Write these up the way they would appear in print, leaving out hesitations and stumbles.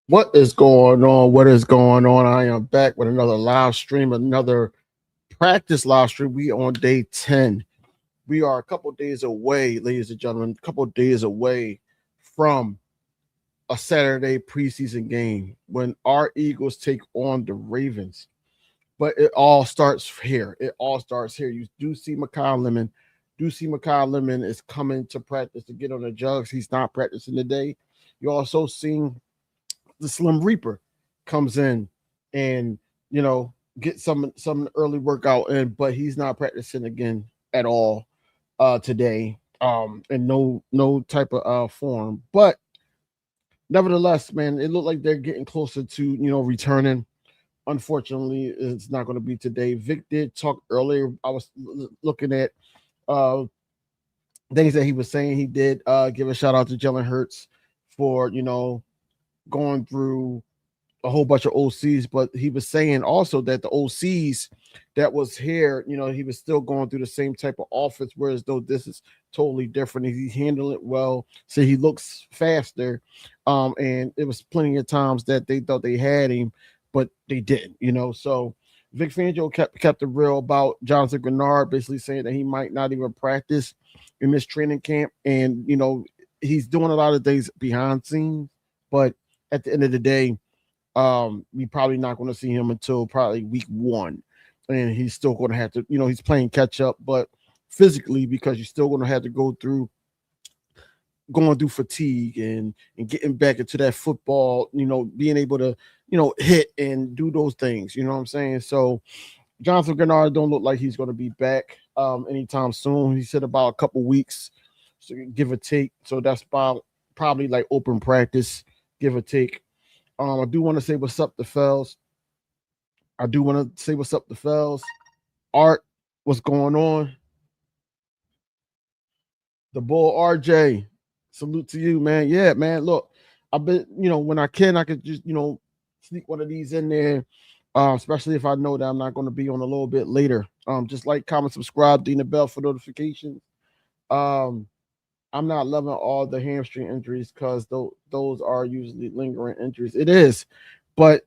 What is going on? What is going on? I am back with another live stream, another practice live stream. We on day 10. We are a couple days away, ladies and gentlemen, a couple days away from a Saturday preseason game when our Eagles take on the Ravens. But it all starts here. It all starts here. You do see Makai Lemon. Do see Makai Lemon is coming to practice to get on the jugs. He's not practicing today. You also seen the Slim Reaper comes in and get some early workout in, but he's not practicing again at all today. And no type of form. But nevertheless, man, it looked like they're getting closer to returning. Unfortunately, it's not going to be today. Vic did talk earlier. I was looking at uh things that he was saying. He did give a shout out to Jalen Hurts for going through a whole bunch of OCs, but he was saying also that the OCs that was here, he was still going through the same type of offense, whereas though this is totally different. He handled it well, so he looks faster. And it was plenty of times that they thought they had him, but they didn't. So Vic Fangio kept it real about Jonathan Grenard, basically saying that he might not even practice in this training camp, and he's doing a lot of things behind scenes, but at the end of the day, we probably not going to see him until probably week 1, and he's still going to have to, he's playing catch up, but physically, because you're still going to have to go through going through fatigue and getting back into that football, being able to hit and do those things. You know what I'm saying? So Jonathan Grenard don't look like he's going to be back anytime soon. He said about a couple weeks, so give or take. So that's about probably like open practice, give or take. I do want to say what's up to Fells. I do want to say what's up to Fells. Art, what's going on? The bull RJ. Salute to you, man. Yeah, man. Look, I've been, when I could just, sneak one of these in there. Especially if I know that I'm not going to be on a little bit later. Just like, comment, subscribe, ding the bell for notifications. Um, I'm not loving all the hamstring injuries because those are usually lingering injuries. It is, but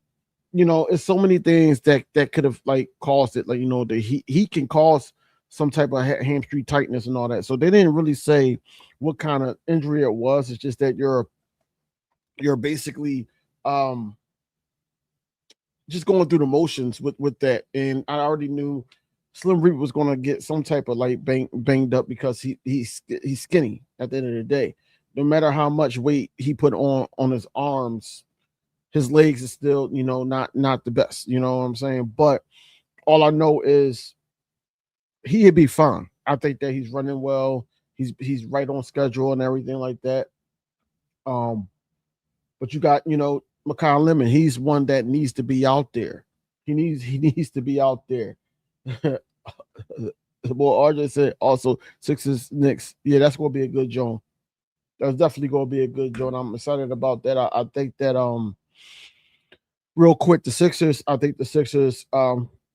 it's so many things that could have like caused it. Like the he can cause some type of hamstring tightness and all that. So they didn't really say what kind of injury it was. It's just that you're basically um just going through the motions with that. And I already knew Slim Reaper was going to get some type of like banged up because he's skinny at the end of the day. No matter how much weight he put on his arms, his legs is still not the best. You know what I'm saying? But all I know is he'd be fine. I think that he's running well. He's right on schedule and everything like that. Um, but you got Makai Lemon. He's one that needs to be out there. He needs to be out there. Well, RJ said also Sixers Knicks. Yeah, that's gonna be a good joint. That's definitely gonna be a good joint. I'm excited about that. I think that real quick, the Sixers. I think the Sixers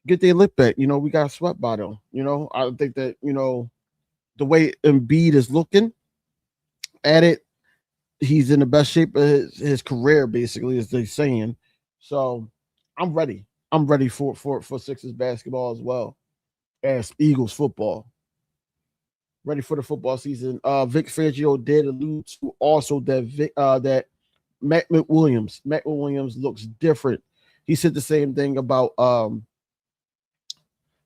get their lip back. We got swept by them. I think that the way Embiid is looking at it, he's in the best shape of his career, basically, as they're saying. So I'm ready. I'm ready for Sixers basketball as well as Eagles football. Ready for the football season. Vic Fangio did allude to also that that Matt McWilliams looks different. He said the same thing about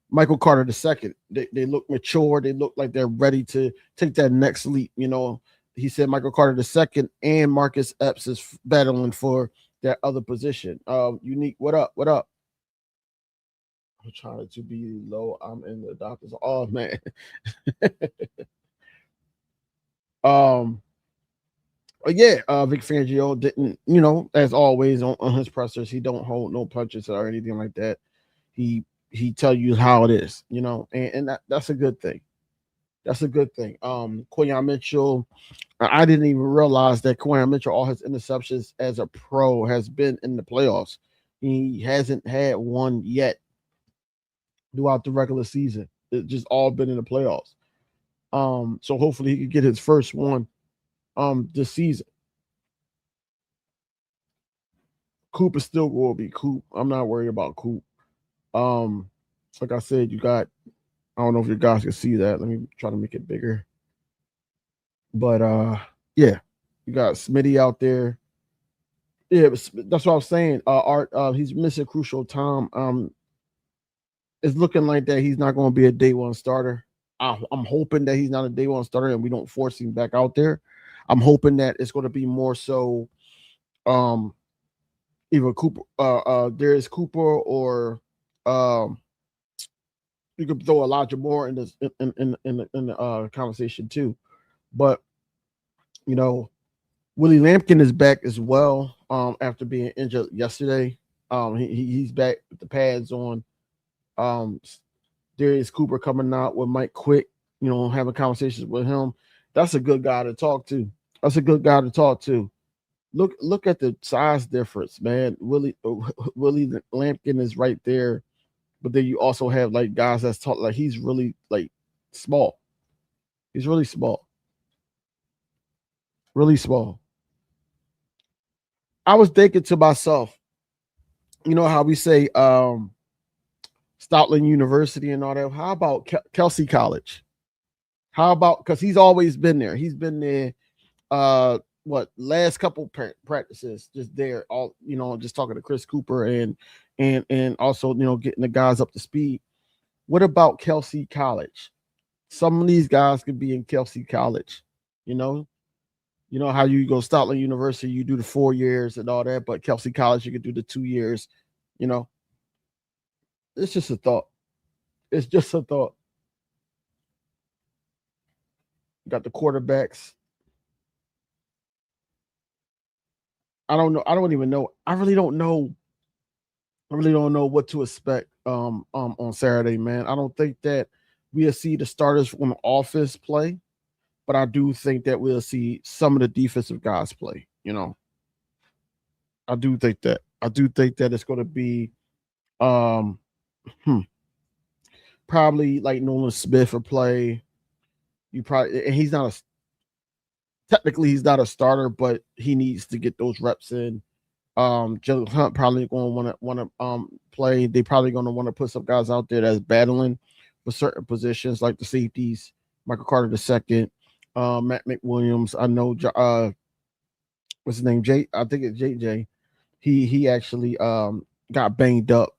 Michael Carter II. They look mature. They look like they're ready to take that next leap. He said Michael Carter II and Marcus Epps is battling for that other position. Unique, what up? What up? I'm trying to be low. I'm in the doctor's. Oh man. um. But yeah, Vic Fangio didn't, as always on his pressers, he don't hold no punches or anything like that. He tell you how it is, and that's a good thing. That's a good thing. Quinyon Mitchell, I didn't even realize that Quinyon Mitchell, all his interceptions as a pro has been in the playoffs. He hasn't had one yet throughout the regular season. It's just all been in the playoffs. So hopefully he could get his first one this season. Coop is still going to be Coop. I'm not worried about Coop. Um, like I said, you got. I don't know if you guys can see that. Let me try to make it bigger. But yeah, you got Smitty out there. Yeah, that's what I was saying. Art, he's missing crucial time. It's looking like that he's not going to be a day one starter. I'm hoping that he's not a day one starter and we don't force him back out there. I'm hoping that it's going to be more so, um, either Cooper, Darius Cooper, or um, you could throw Elijah Moore in this in the conversation too. But you know, Willie Lampkin is back as well. After being injured yesterday, he's back with the pads on. Um, Darius Cooper coming out with Mike Quick, having conversations with him. That's a good guy to talk to. That's a good guy to talk to. Look at the size difference, man. Willie Lampkin is right there, but then you also have like guys that's taught like he's really like small. He's really small, really small. I was thinking to myself, you know how we say Stoutland University and all that. How about Kelsey College? How about, because he's always been there. He's been there. What last couple practices, just there. All just talking to Chris Cooper and also getting the guys up to speed. What about Kelsey College? Some of these guys could be in Kelsey College. You know, how you go Stoutland University, you do the 4 years and all that, but Kelsey College, you could do the 2 years. You know, it's just a thought. It's just a thought. Got the quarterbacks. I don't know. I don't even know. I really don't know. I really don't know what to expect on Saturday, man. I don't think that we'll see the starters from offense play, but I do think that we'll see some of the defensive guys play. I do think that. I do think that it's going to be um hmm, probably like Nolan Smith will play. You probably, and he's not a technically he's not a starter, but he needs to get those reps in. Jalen Hunt probably going to want to play. They probably going to want to put some guys out there that's battling for certain positions, like the safeties, Michael Carter II, Matt McWilliams. I know what's his name? I think it's JJ. He actually got banged up,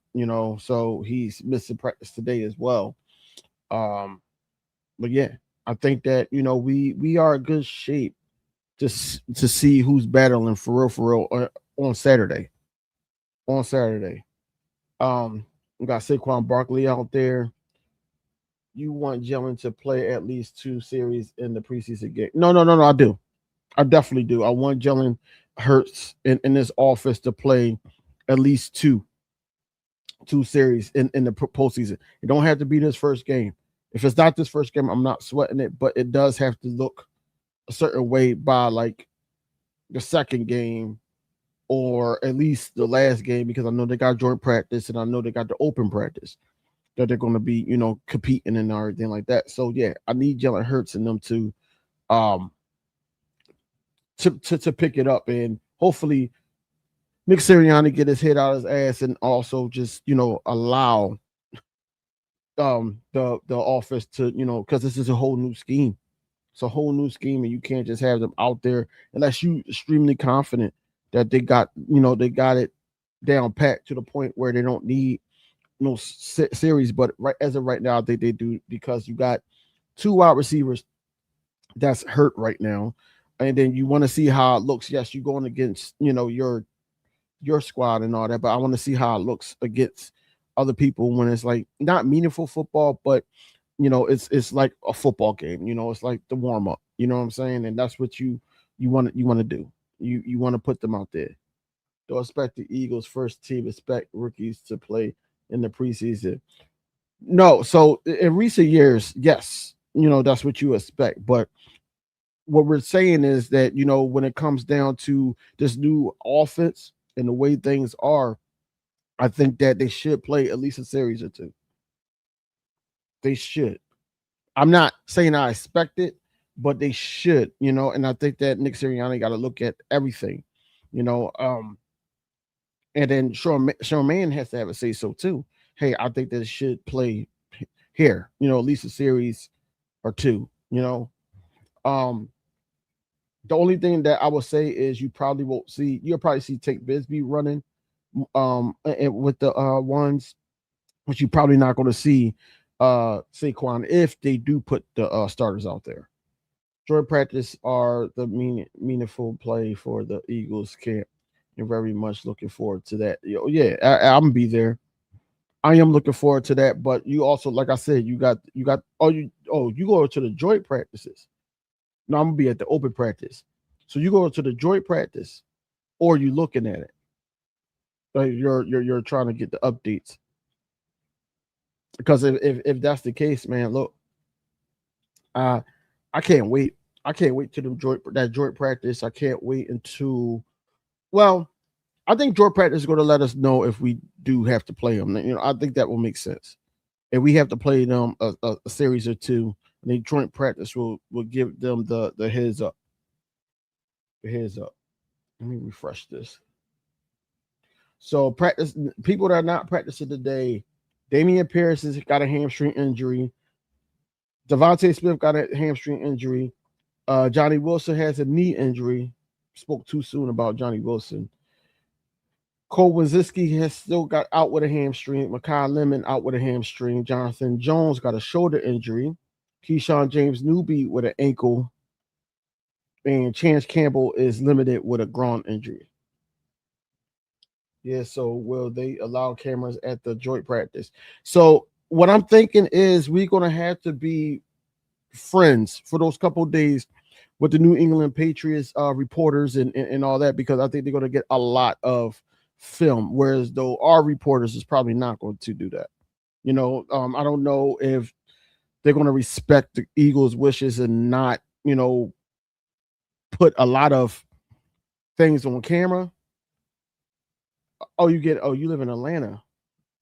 so he's missing practice today as well. But yeah, I think that we are in good shape to see who's battling for real on Saturday. On Saturday. We got Saquon Barkley out there. You want Jalen to play at least 2 series in the preseason game? No. I do. I definitely do. I want Jalen Hurts in this office to play at least two series in the postseason. It don't have to be this first game. If it's not this first game, I'm not sweating it, but it does have to look a certain way by like the second game or at least the last game, because I know they got joint practice and I know they got the open practice that they're going to be, competing and everything like that. So yeah, I need Jalen Hurts and them um to pick it up, and hopefully Nick Sirianni get his head out of his ass and also just allow the office to because this is a whole new scheme. It's a whole new scheme, and you can't just have them out there unless you extremely confident that they got it down pat to the point where they don't need no series. But right as of right now, I think they do, because you got 2 wide receivers that's hurt right now, and then you want to see how it looks. Yes, you're going against your squad and all that, but I want to see how it looks against other people when it's like not meaningful football, but it's like a football game. It's like the warm up. You know what I'm saying? And that's what you want to do. You want to put them out there. Don't expect the Eagles first team expect rookies to play in the preseason. No, so in recent years, yes, that's what you expect. But what we're saying is that when it comes down to this new offense and the way things are, I think that they should play at least a series or 2. They should. I'm not saying I expect it, but they should, and I think that Nick Sirianni got to look at everything, you know. And then Sean Mann has to have a say so too. Hey, I think that it should play here, at least a series or two, Um, the only thing that I will say is you'll probably see Tate Bisbee running and with the ones, but you're probably not going to see Saquon if they do put the starters out there. Joint practice are the meaningful play for the Eagles camp. And very much looking forward to that. Yeah, I'm gonna be there. I am looking forward to that. But you also, like I said, you go to the joint practices. No, I'm gonna be at the open practice. So you go to the joint practice, or you looking at it. Like you're trying to get the updates. Because if that's the case, man, look, uh, I can't wait. I can't wait to that joint practice. I can't wait until well, I think joint practice is going to let us know if we do have to play them. I think that will make sense. If we have to play them a series or two, I think joint practice will give them the heads up. The heads up. Let me refresh this. So practice people that are not practicing today. Damian Pierce has got a hamstring injury. Devontae Smith got a hamstring injury. Johnny Wilson has a knee injury. Spoke too soon about Johnny Wilson. Cole Wazinski has still got out with a hamstring. Makai Lemon out with a hamstring. Jonathan Jones got a shoulder injury. Keyshawn James Newby with an ankle. And Chance Campbell is limited with a groin injury. Yeah, so will they allow cameras at the joint practice? So what I'm thinking is we're going to have to be friends for those couple days with the New England Patriots reporters and all that, because I think they're going to get a lot of film, whereas though our reporters is probably not going to do that. I don't know if they're going to respect the Eagles' wishes and not, put a lot of things on camera. You live in Atlanta.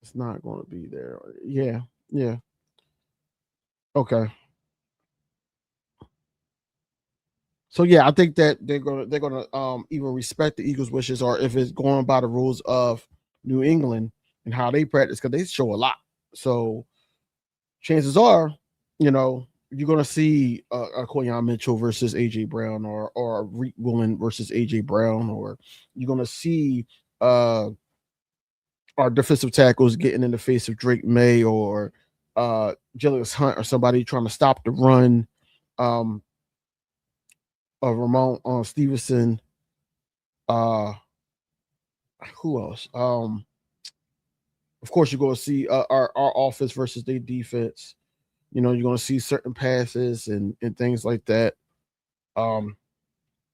It's not going to be there. Yeah. Yeah. Okay. So yeah, I think that they're gonna even respect the Eagles' wishes, or if it's going by the rules of New England and how they practice, because they show a lot. So chances are, you're gonna see a Quinyon Mitchell versus AJ Brown, or Reek Willen versus AJ Brown, or you're gonna see our defensive tackles getting in the face of Drake May or Julius Hunt, or somebody trying to stop the run. Of Ramon Stevenson. Uh, who else? Of course, you're going to see our offense versus their defense. You're going to see certain passes and things like that.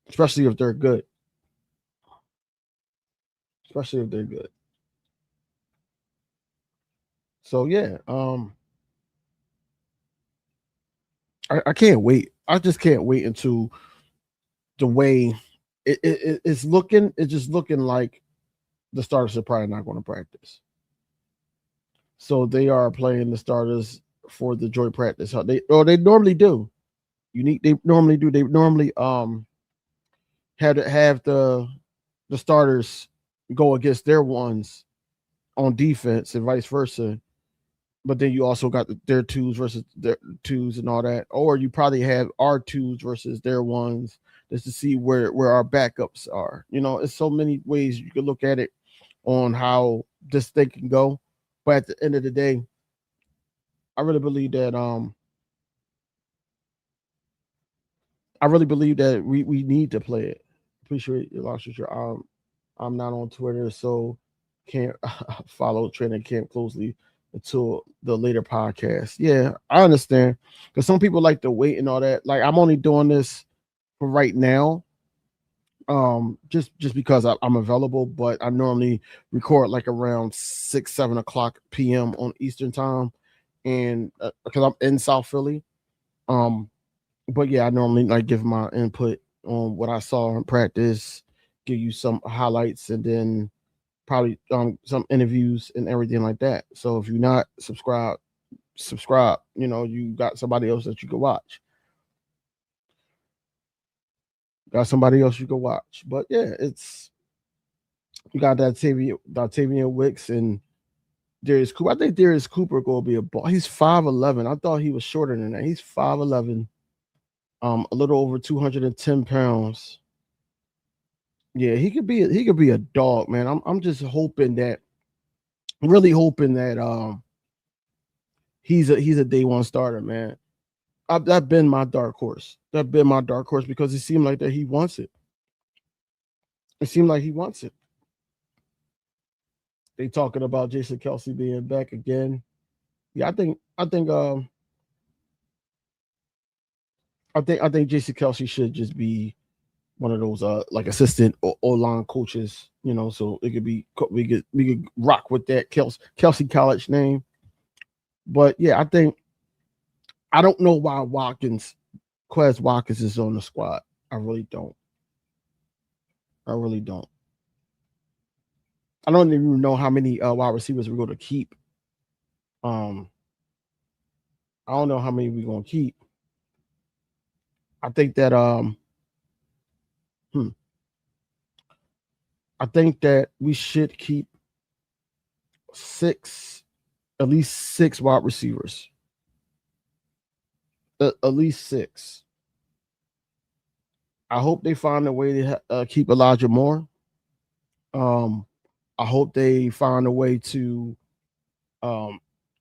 Especially if they're good. Especially if they're good. So yeah, I can't wait. I just can't wait until the way it's looking. It's just looking like the starters are probably not going to practice. So they are playing the starters for the joint practice. They normally do. They normally do. They normally have the starters go against their ones on defense and vice versa. But then you also got their twos versus their twos and all that. Or you probably have our twos versus their ones, just to see where our backups are. It's so many ways you can look at it on how this thing can go. But at the end of the day, I really believe that we need to play it. Appreciate your loss. I'm not on Twitter, so can't follow training camp closely until the later podcast. Yeah, I understand, because some people like to wait and all that. Like, I'm only doing this for right now, just because I'm available. But I normally record like around 6-7 o'clock p.m. on Eastern time, and because I'm in South Philly. But yeah, I normally like give my input on what I saw in practice, give you some highlights, and then probably some interviews and everything like that. So if you're not subscribe. You got somebody else that you can watch. Got somebody else you can watch. But yeah, You got Dattavian Wicks and Darius Cooper. I think Darius Cooper gonna be a ball. He's 5'11". I thought he was shorter than that. He's 5'11", a little over 210 pounds. Yeah, he could be a dog, man. I'm just hoping that, really hoping that he's a day one starter, man. That's been my dark horse. That's been my dark horse because it seemed like that he wants it. It seemed like he wants it. They talking about Jason Kelsey being back again. Yeah, I think Jason Kelsey should just be one of those like assistant O line coaches, you know, so it could be we could rock with that Kelsey College name. But yeah, I don't know why Quez Watkins is on the squad. I really don't. I really don't. I don't even know how many wide receivers we're going to keep. I don't know how many we're going to keep. I think that I think that we should keep at least six wide receivers. At least six. I hope they find a way to keep Elijah Moore. I hope they find a way to. I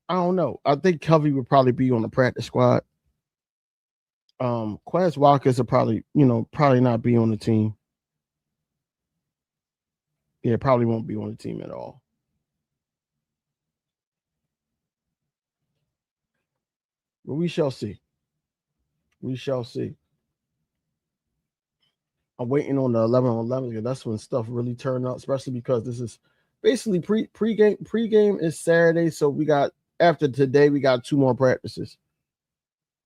don't know. I think Covey would probably be on the practice squad. Quez Watkins will probably not be on the team. Yeah, probably won't be on the team at all. But we shall see. We shall see. I'm waiting on the 11-on-11 because that's when stuff really turned up, especially because this is basically pregame. Pregame is Saturday, so we got after today we got 2 more practices,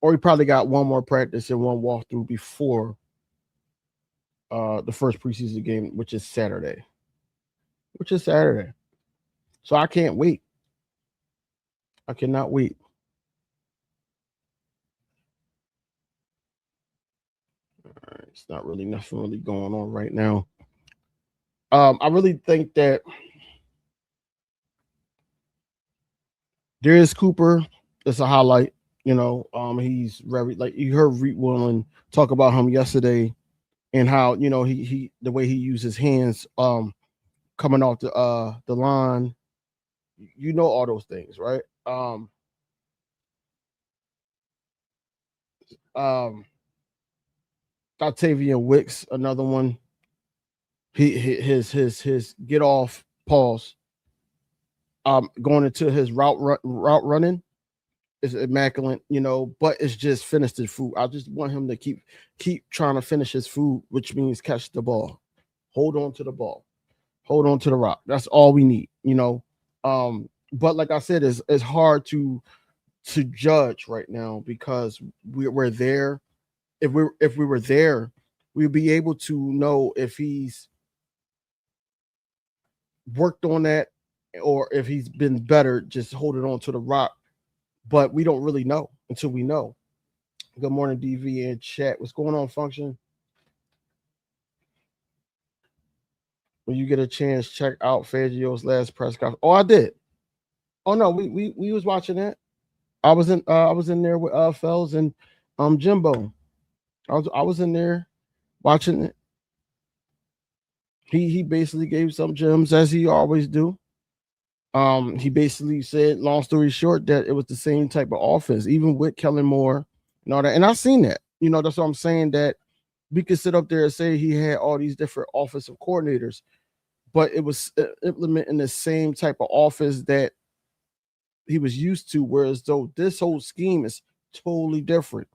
or we probably got 1 more practice and 1 walkthrough before the first preseason game, which is Saturday. So I can't wait. I cannot wait. All right, it's not really nothing really going on right now. I really think that Darius Cooper is a highlight. You know, he's very, like you heard Reed Willen talk about him yesterday, and how he the way he uses his hands coming off the line. You know all those things, right? Octavian Wicks, another one. His get off pause. Going into his route running is immaculate, but it's just finished his food. I just want him to keep trying to finish his food, which means catch the ball, hold on to the ball, hold on to the rock. That's all we need, But like I said, it's hard to judge right now because we're there. If we were there, we'd be able to know if he's worked on that or if he's been better just holding on to the rock. But we don't really know until we know. Good morning, DV and chat. What's going on, Function? When you get a chance, check out Fangio's last press conference. Oh, I did. Oh no, we was watching that. I was in there with Fells and Jimbo. I was in there watching it. He basically gave some gems as he always do. He basically said, long story short, that it was the same type of offense, even with Kellen Moore and all that. And I've seen that. That's what I'm saying, that we could sit up there and say he had all these different offensive coordinators, but it was implementing the same type of offense that he was used to, whereas though this whole scheme is totally different.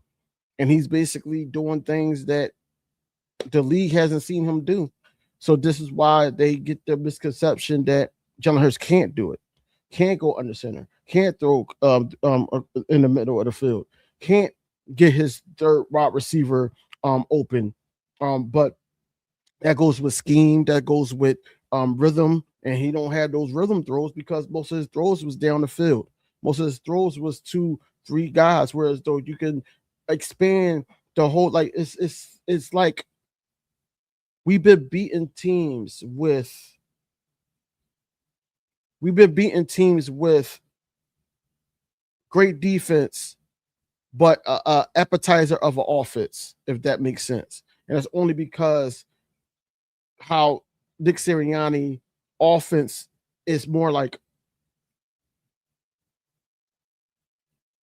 And he's basically doing things that the league hasn't seen him do. So this is why they get the misconception that Jalen Hurts can't do it, can't go under center, can't throw in the middle of the field, can't get his third wide receiver open. But that goes with scheme, that goes with rhythm, and he don't have those rhythm throws because most of his throws was down the field. Most of his throws was 2-3 guys, whereas though you can expand the whole, like it's like we've been beating teams with We've been beating teams with great defense, but a appetizer of an offense, if that makes sense. And it's only because how Nick Sirianni offense is more like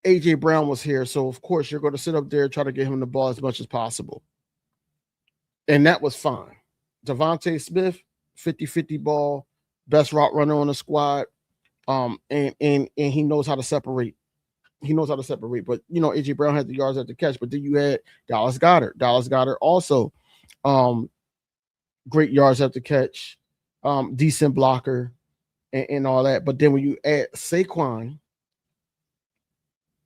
AJ Brown was here. So of course you're going to sit up there and try to get him the ball as much as possible. And that was fine. Devontae Smith, 50-50 ball, best route runner on the squad. And he knows how to separate. He knows how to separate. But AJ Brown had the yards at the catch. But then you had Dallas Goedert. Dallas Goedert also great yards at the catch, decent blocker, and all that. But then when you add Saquon,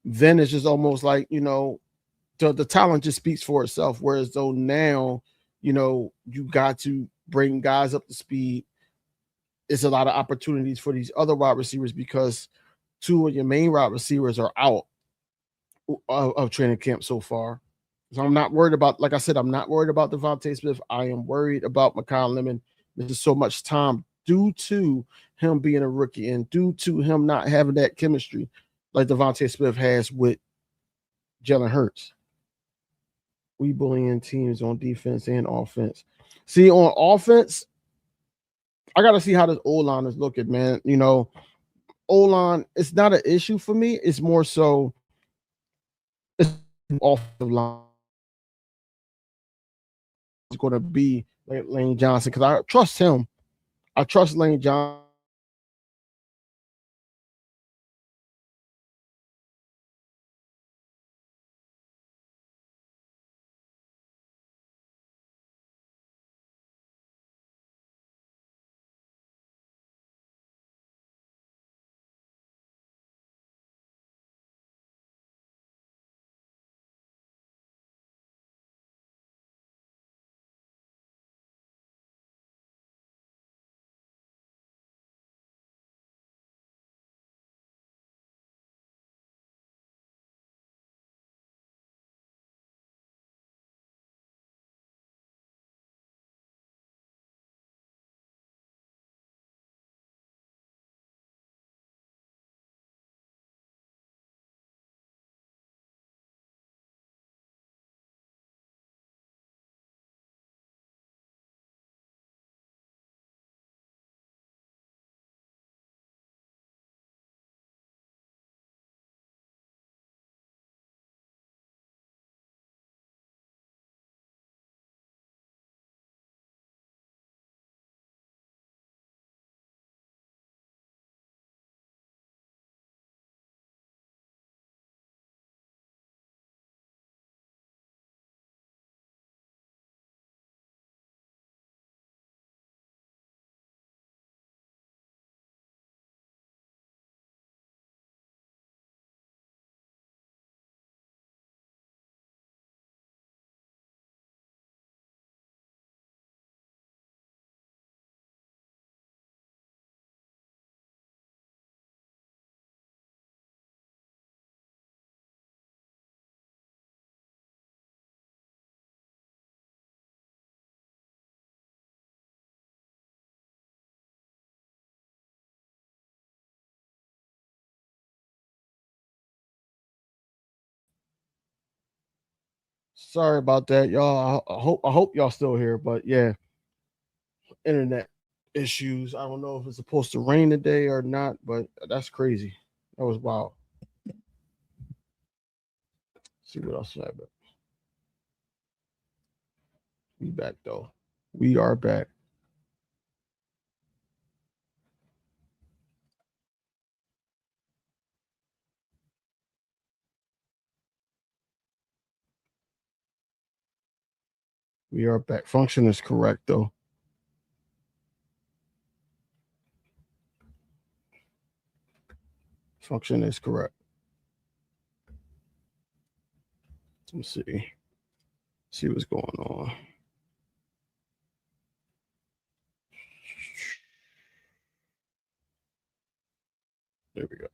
then it's just almost like, the talent just speaks for itself. Whereas though now, you got to bring guys up to speed. It's a lot of opportunities for these other wide receivers because two of your main wide receivers are out of training camp so far. So I'm not worried about, like I said, I'm not worried about Devontae Smith. I am worried about Mekhi Lemon. There's so much time due to him being a rookie and due to him not having that chemistry like Devontae Smith has with Jalen Hurts. We bullying teams on defense and offense. See, on offense, I got to see how this O-line is looking, man. O-line, it's not an issue for me. It's more so it's offensive line is going to be like Lane Johnson because I trust him. I trust Lane Johnson. Sorry about that, y'all. I hope y'all still here, but yeah, internet issues. I don't know if it's supposed to rain today or not, but that's crazy. That was wild. See what else happened. We back though. We are back. We are back. Function is correct though. Function is correct. Let's see. See what's going on. There we go.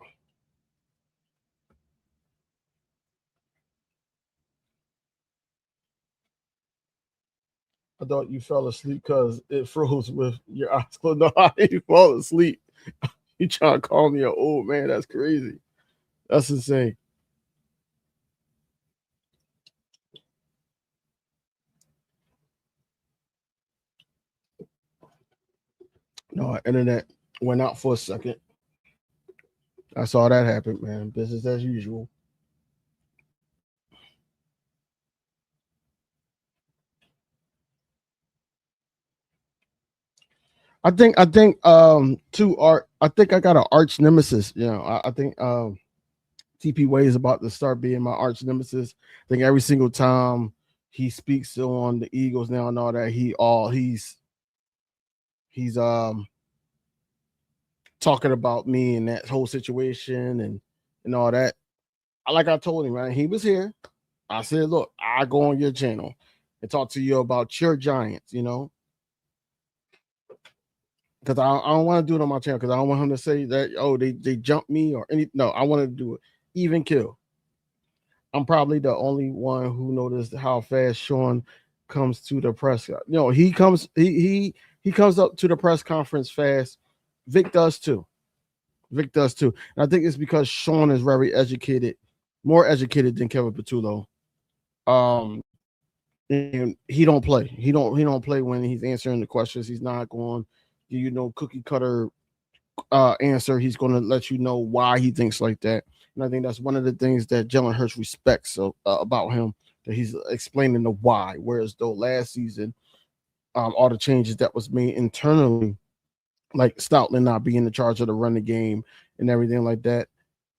I thought you fell asleep because it froze with your eyes closed. No, you fall asleep. You trying to call me an old man? That's crazy. That's insane. No, our internet went out for a second. I saw that happen, man. Business as usual. I think to art I think I got an arch nemesis. I think TP Way is about to start being my arch nemesis. I think every single time he speaks on the Eagles now and all that, he's talking about me and that whole situation and all that. Like I told him, man, he was here. I said, look, I go on your channel and talk to you about your Giants, because I don't want to do it on my channel because I don't want him to say that, oh, they jumped me or any. No, I want to do it even kill. I'm probably the only one who noticed how fast Sean comes to the press. He comes up to the press conference fast. Vic does too. Vic does too. And I think it's because Sean is very educated, more educated than Kevin Patullo. And he don't play. He don't play when he's answering the questions. He's not going, cookie cutter answer. He's going to let you know why he thinks like that. And I think that's one of the things that Jalen Hurts respects about him, that he's explaining the why. Whereas though last season, all the changes that was made internally, like Stoutland not being in charge of the running game and everything like that,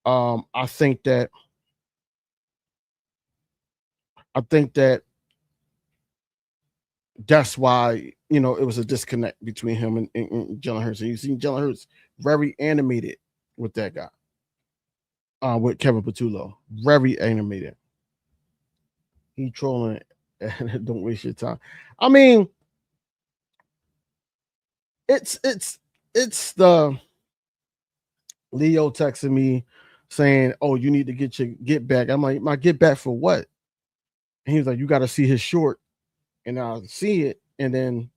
I think that that's why it was a disconnect between him and Jalen Hurts. And you see Jalen Hurts very animated with that guy, with Kevin Patullo, very animated. He trolling and don't waste your time. I mean, it's the Leo texting me saying, "Oh, you need to get your get back." I'm like, "My get back for what?" And he was like, "You got to see his short," and I see it, and then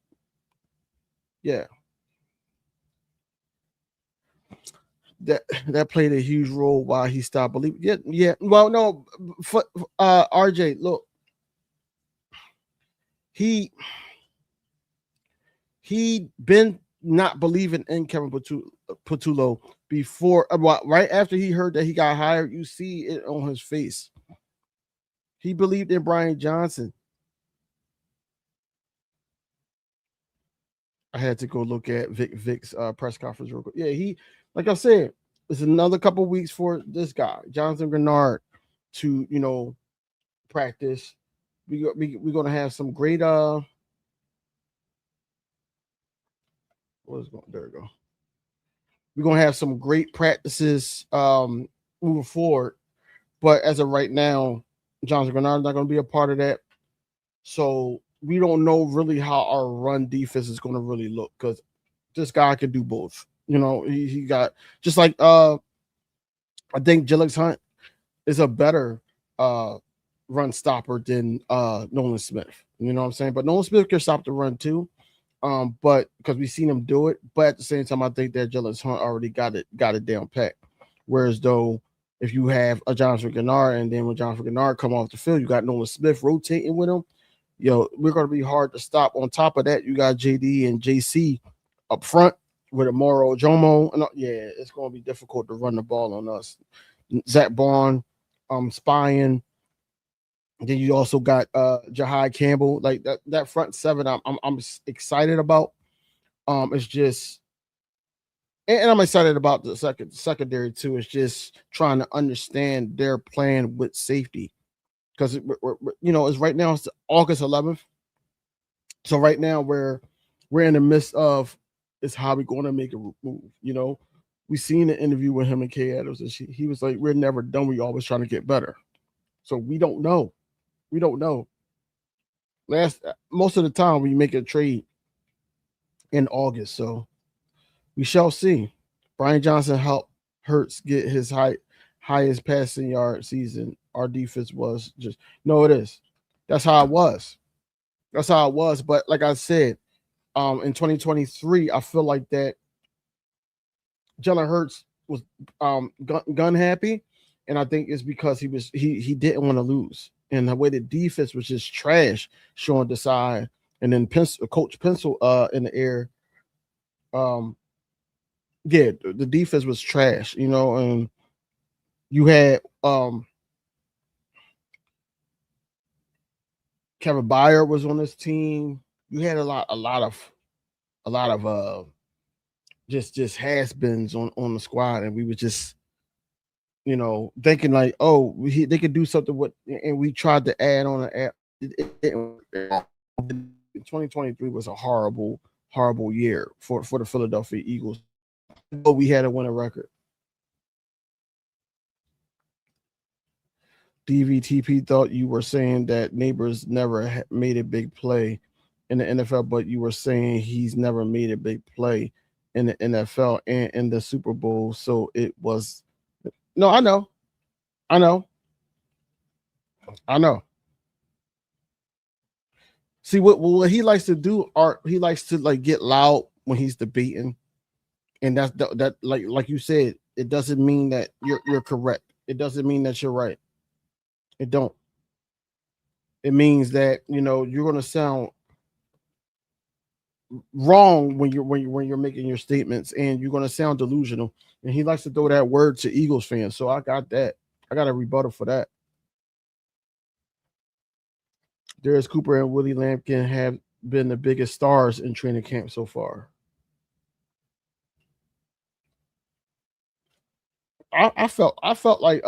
yeah, that played a huge role why he stopped believing. Yeah. Well, no, for RJ, look, he been not believing in Kevin Patullo before, right after he heard that he got hired. You see it on his face. He believed in Brian Johnson. I had to go look at Vic's press conference real quick. Yeah, like I said, it's another couple weeks for this guy, Jonathan Grenard, to practice. We're gonna have some great what is going there we go. We're gonna have some great practices moving forward. But as of right now, Jonathan Grenard's not gonna be a part of that. So we don't know really how our run defense is gonna really look, because this guy can do both. He got, just like I think Jilix Hunt is a better run stopper than Nolan Smith. You know what I'm saying? But Nolan Smith can stop the run too. But because we've seen him do it, but at the same time, I think that Jillis Hunt already got it down pat. Whereas though, if you have a Jonathan Grenard, and then when Jonathan Grenard come off the field, you got Nolan Smith rotating with him. We're gonna be hard to stop. On top of that, you got JD and JC up front with Amoro Jomo. And yeah, it's gonna be difficult to run the ball on us. Zach Bond, spying. Then you also got Jahai Campbell, like that front seven. I'm excited about. It's just, and I'm excited about the secondary too. It's just trying to understand their plan with safety, because it's right now, it's August 11th. So right now we're in the midst of, is how we going to make a move. We seen an interview with him and Kay Adams, and he was like, "We're never done. We always trying to get better." So we don't know. We don't know. Most of the time we make a trade in August, so we shall see. Brian Johnson helped Hurts get his highest passing yard season. Our defense was just, no, it is. That's how it was. That's how it was. But like I said, in 2023, I feel like that Jalen Hurts was gun happy, and I think it's because he didn't want to lose, and the way the defense was just trash, showing the side, and then coach pencil in the air. Um, yeah, the defense was trash, and you had Kevin Byard was on this team. You had a lot of just has-beens on the squad, and we were just thinking like, oh, they could do something with, and we tried to add on an app. 2023 was a horrible year for the Philadelphia Eagles, but we had to win a record. DVTP thought you were saying that Neighbors never made a big play in the NFL, but you were saying he's never made a big play in the NFL and in the Super Bowl. So it was no, I know, I know, I know. See what he likes to do, Art. He likes to like get loud when he's debating, and that like you said, it doesn't mean that you're correct. It doesn't mean that you're right. It don't. It means that you're gonna sound wrong when you're making your statements, and you're gonna sound delusional. And he likes to throw that word to Eagles fans. So I got that. I got a rebuttal for that. Darius Cooper and Willie Lampkin have been the biggest stars in training camp so far. I felt like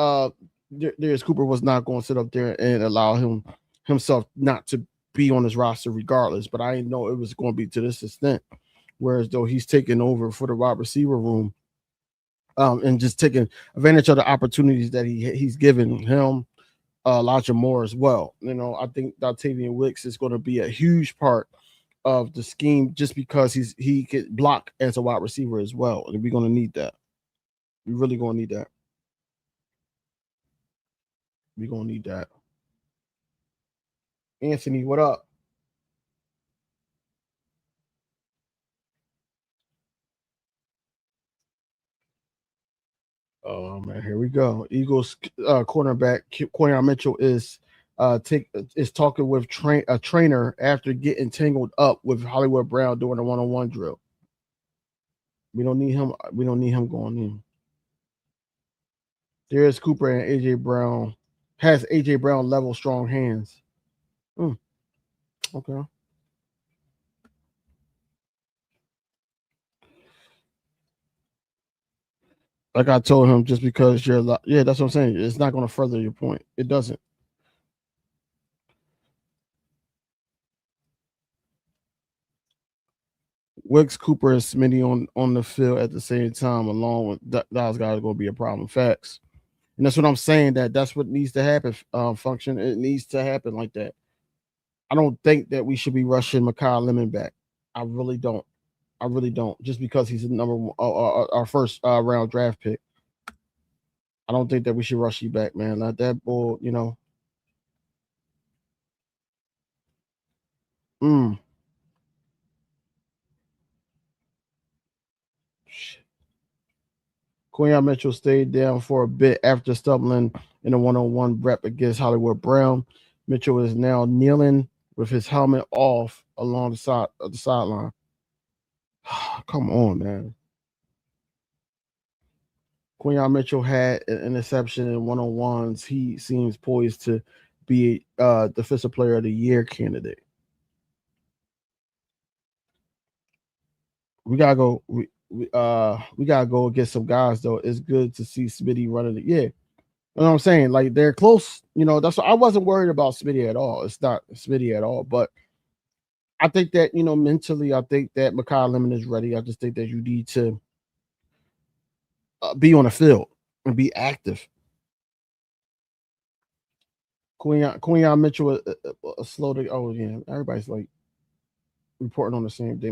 Darius Cooper was not going to sit up there and allow himself not to be on his roster regardless. But I didn't know it was going to be to this extent. Whereas though he's taking over for the wide receiver room, and just taking advantage of the opportunities that he's given him, Elijah Moore as well. I think Dotavian Wicks is going to be a huge part of the scheme just because he can block as a wide receiver as well, and we're going to need that. We're really going to need that. We're going to need that. Anthony, what up? Oh man, here we go. Eagles cornerback Quayon Mitchell is talking with a trainer after getting tangled up with Hollywood Brown during a one-on-one drill. We don't need him. We don't need him going in. Darius Cooper and AJ Brown has AJ Brown level strong hands. Okay. Like I told him, just because yeah, that's what I'm saying. It's not going to further your point. It doesn't. Wicks, Cooper, and Smitty on the field at the same time, along with those guys, going to be a problem. Facts, and that's what I'm saying. That's what needs to happen. Function. It needs to happen like that. I don't think that we should be rushing Makai Lemon back. I really don't. I really don't. Just because he's a number one, our first round draft pick. I don't think that we should rush you back, man. Let that bull, Mm. Quinyon Mitchell stayed down for a bit after stumbling in a one-on-one rep against Hollywood Brown. Mitchell is now kneeling with his helmet off along the side of the sideline. Come on, man. Quinyon Mitchell had an interception in one-on-ones. He seems poised to be defensive player of the year candidate. We gotta go. We gotta go get some guys though. It's good to see Smitty running it. Yeah, you know what I'm saying? Like they're close. That's what I wasn't worried about Smitty at all. It's not Smitty at all. But I think that mentally, I think that Makai Lemon is ready. I just think that you need to be on the field and be active. Quinyon Mitchell slow to. Oh yeah, everybody's like reporting on the same day.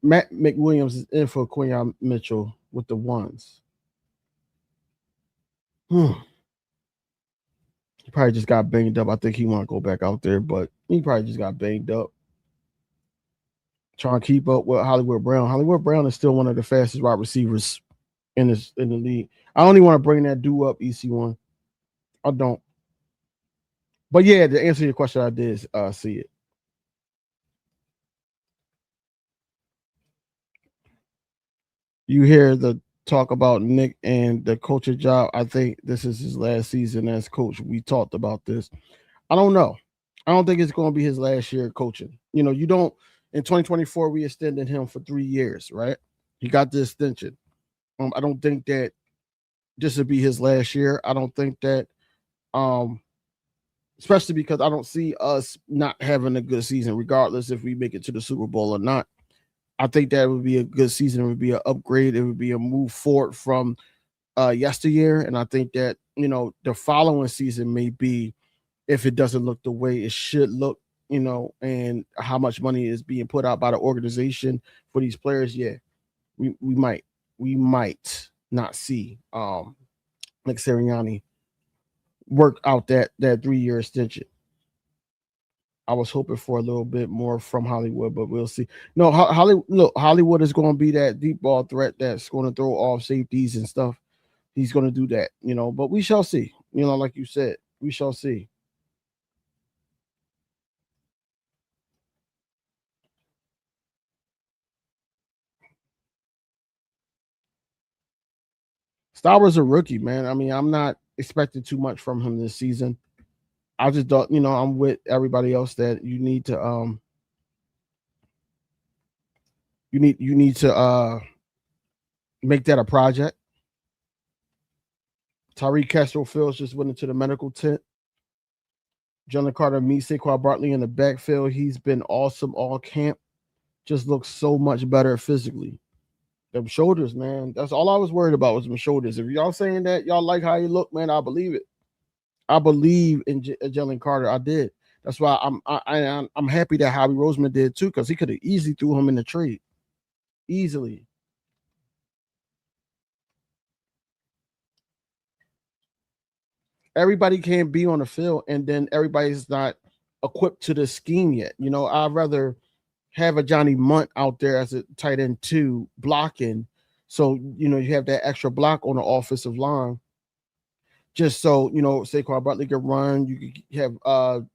Matt McWilliams is in for Quinyon Mitchell with the ones. He probably just got banged up. I think he want to go back out there, but he probably just got banged up. Trying to keep up with Hollywood Brown. Hollywood Brown is still one of the fastest wide receivers in the league. I only want to bring that dude up, EC1. I don't. But yeah, to answer your question, I did see it. You hear the talk about Nick and the coaching job. I think this is his last season as coach. We talked about this. I don't know. I don't think it's going to be his last year coaching. You know, you don't. In 2024, we extended him for 3 years, right? He got the extension. I don't think that this would be his last year. I don't think that, um, especially because I don't see us not having a good season, regardless if we make it to the Super Bowl or not. I think that would be a good season. It would be an upgrade. It would be a move forward from yesteryear. And I think that, you know, the following season may be, if it doesn't look the way it should look, you know, and how much money is being put out by the organization for these players, yeah, we might not see Nick Sirianni work out that 3 year extension. I was hoping for a little bit more from Hollywood, but we'll see. No, Hollywood is going to be that deep ball threat that's going to throw off safeties and stuff. He's going to do that, you know, but we shall see. You know, like you said, we shall see. Star was a rookie, man. I mean, I'm not expecting too much from him this season. I just thought, you know, I'm with everybody else that you need to make that a project. Tyreek Castro Fields just went into the medical tent. Jalen Carter meets Saquon Barkley in the backfield. He's been awesome all camp. Just looks so much better physically. Them shoulders, man. That's all I was worried about was my shoulders. If y'all saying that y'all like how he look, man, I believe it. I believe in Jalen Carter. I did. That's why I'm happy that Howie Roseman did too, because he could have easily threw him in the trade. Easily. Everybody can't be on the field, and then everybody's not equipped to the scheme yet. You know, I'd rather have a Johnny Munt out there as a tight end too, blocking. So, you know, you have that extra block on the offensive line. Just so, you know, Saquon Barkley could run, you could have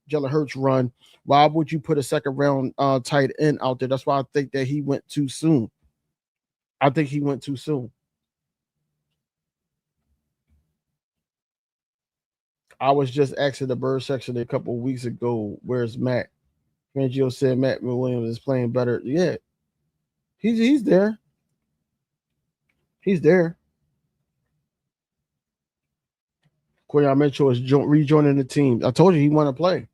Jalen Hurts run. Why would you put a second round tight end out there? That's why I think that he went too soon. I think he went too soon. I was just asking the bird section a couple of weeks ago, where's Matt? Fangio said Matt Williams is playing better. Yeah, he's there. He's there. Quinyon Mitchell is rejoining the team. I told you he want to play.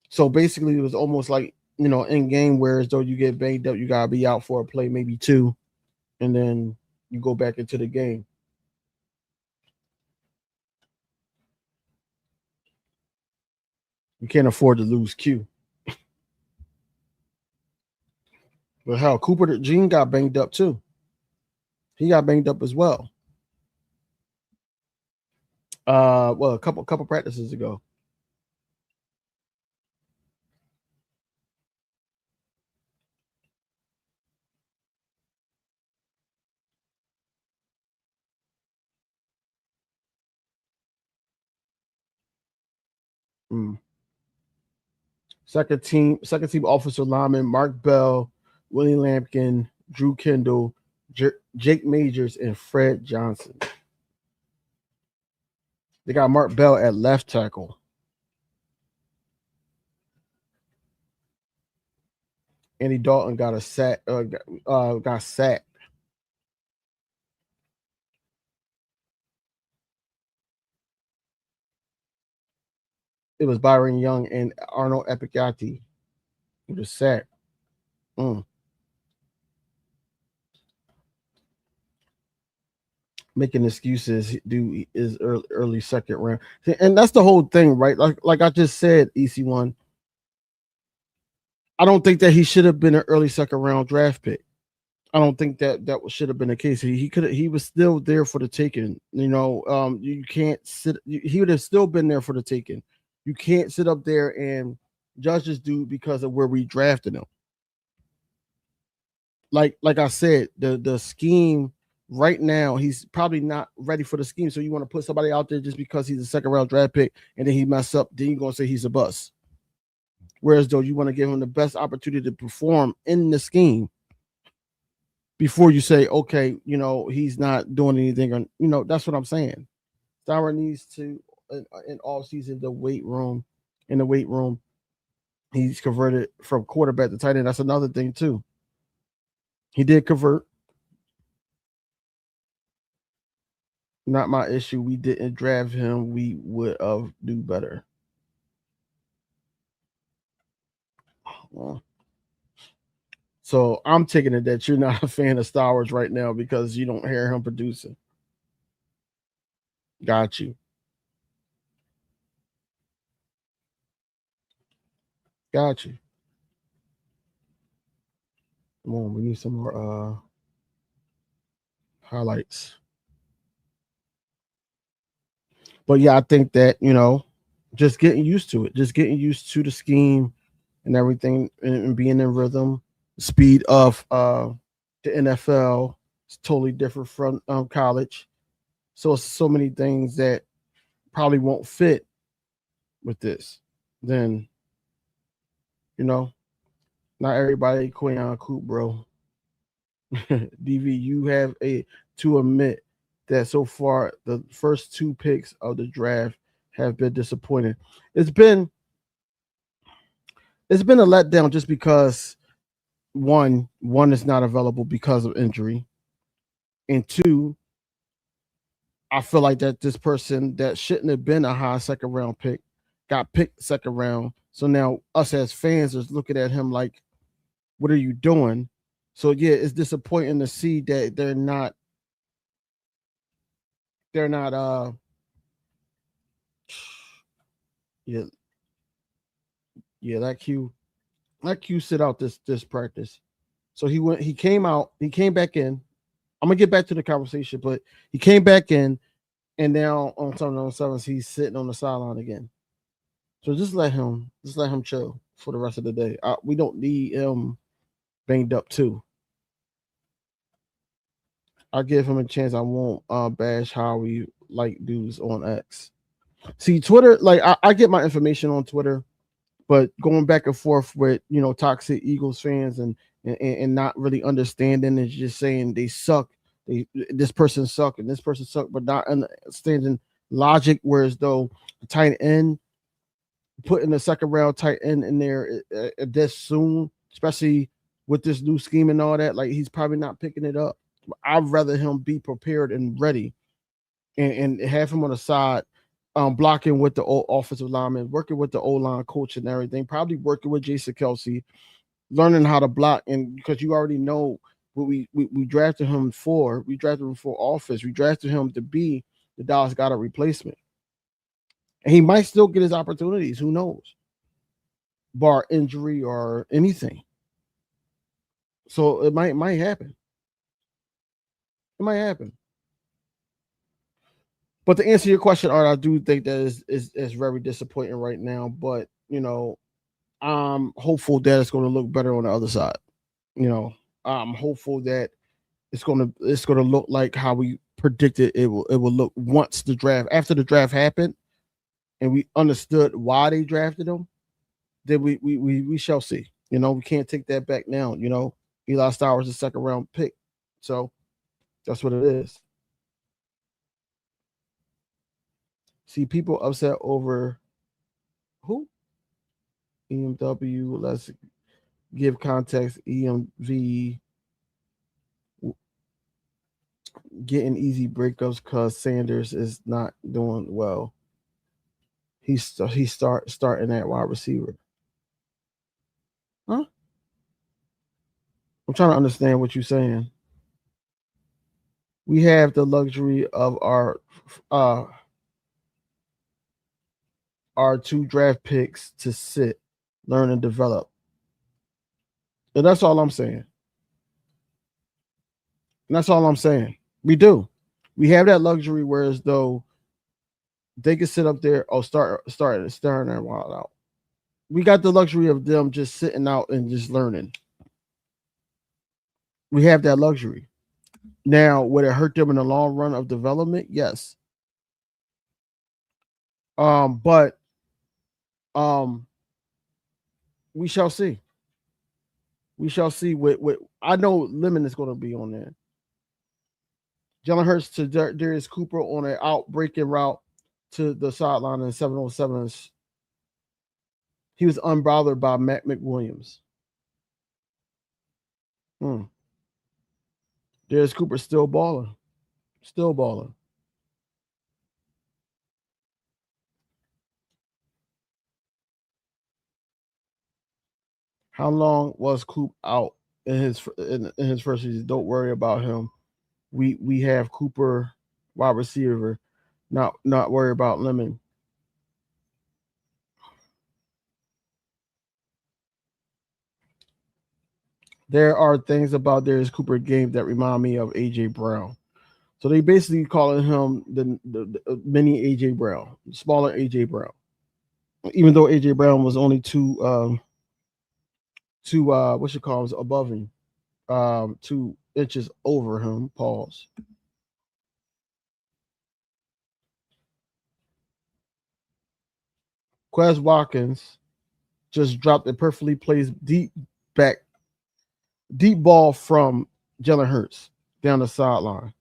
So basically, it was almost like, you know, in game, whereas though you get banged up, you gotta be out for a play, maybe two, and then you go back into the game. You can't afford to lose Q. But hell, Cooper Gene got banged up too. He got banged up as well. Well, a couple practices ago. Mm. Second team offensive lineman Mark Bell, Willie Lampkin, Drew Kendall, Jake Majors, and Fred Johnson. They got Mark Bell at left tackle. Andy Dalton got a sack. Got sacked. It was Byron Young and Arnold Epicati with a sack. Mm. Making excuses, do is early second round, and that's the whole thing, right? Like I just said, EC1. I don't think that he should have been an early second round draft pick. I don't think that should have been the case. He was still there for the taking. You know, you can't sit. He would have still been there for the taking. You can't sit up there and judge this dude because of where we drafted him. Like I said, the scheme right now he's probably not ready for the scheme. So you want to put somebody out there just because he's a second round draft pick and then he mess up, then you're gonna say he's a bust. Whereas though you want to give him the best opportunity to perform in the scheme before you say, okay, he's not doing anything. Or, that's what I'm saying. Sauer needs to in all season in the weight room. He's converted from quarterback to tight end. That's another thing too. He did convert. Not my issue. We didn't draft him. We would have do better. So I'm taking it that you're not a fan of Star Wars right now because you don't hear him producing. Got you. Got you. Come on, we need some more highlights. But yeah, I think that, just getting used to it, just getting used to the scheme and everything and being in rhythm. Speed of the NFL is totally different from college. So it's so many things that probably won't fit with this. Then, not everybody Quayon Coop, bro. DV, you have to admit that so far the first two picks of the draft have been disappointing. It's been a letdown just because one is not available because of injury, and two, I feel like that this person that shouldn't have been a high second round pick got picked second round. So now us as fans is looking at him like, what are you doing? So yeah, it's disappointing to see that they're not yeah that Q sit out this practice. So he came back in. I'm gonna get back to the conversation, but he came back in, and now on 7 he's sitting on the sideline again. So just let him chill for the rest of the day. We don't need him banged up too. I'll give him a chance. I won't bash how we like dudes on X. See, Twitter, like I get my information on Twitter, but going back and forth with toxic Eagles fans and not really understanding and just saying they suck. This person suck and this person suck, but not understanding logic. Whereas though the tight end, putting a second round tight end in there this soon, especially with this new scheme and all that, like he's probably not picking it up. I'd rather him be prepared and ready and have him on the side, blocking with the old offensive lineman, working with the O-line coach and everything, probably working with Jason Kelsey, learning how to block. And because you already know what we drafted him for. We drafted him for offense. We drafted him to be the Dallas Goedert replacement. And he might still get his opportunities. Who knows? Bar injury or anything. So it might happen. It might happen. But to answer your question, Art, I do think that is very disappointing right now. But I'm hopeful that it's going to look better on the other side. I'm hopeful that it's going to look like how we predicted it will look once after the draft happened, and we understood why they drafted him. Then we shall see. We can't take that back now. Eli Stowers is a second round pick, so that's what it is. See people upset over who? EMW. Let's give context. EMV getting easy breakups because Sanders is not doing well. He's starting at wide receiver. Huh? I'm trying to understand what you're saying. We have the luxury of our two draft picks to sit, learn, and develop. And that's all I'm saying. And that's all I'm saying. We do. We have that luxury, whereas though they can sit up there or start staring their wild out. We got the luxury of them just sitting out and just learning. We have that luxury. Now, would it hurt them in the long run of development? Yes. But um, we shall see. We shall see. With I know Lemon is going to be on there. Jalen Hurts to Darius Cooper on an outbreaking route to the sideline in 707s. He was unbothered by Matt McWilliams. Darius Cooper still balling. Still balling. How long was Coop out in his first season? Don't worry about him. We have Cooper, wide receiver. Not worry about Lemon. There are things about Darius Cooper game that remind me of AJ Brown. So they basically calling him the mini AJ Brown, smaller AJ Brown. Even though AJ Brown was only two what you call it, above him, 2 inches over him. Pause. Quez Watkins just dropped a perfectly placed deep ball from Jalen Hurts down the sideline.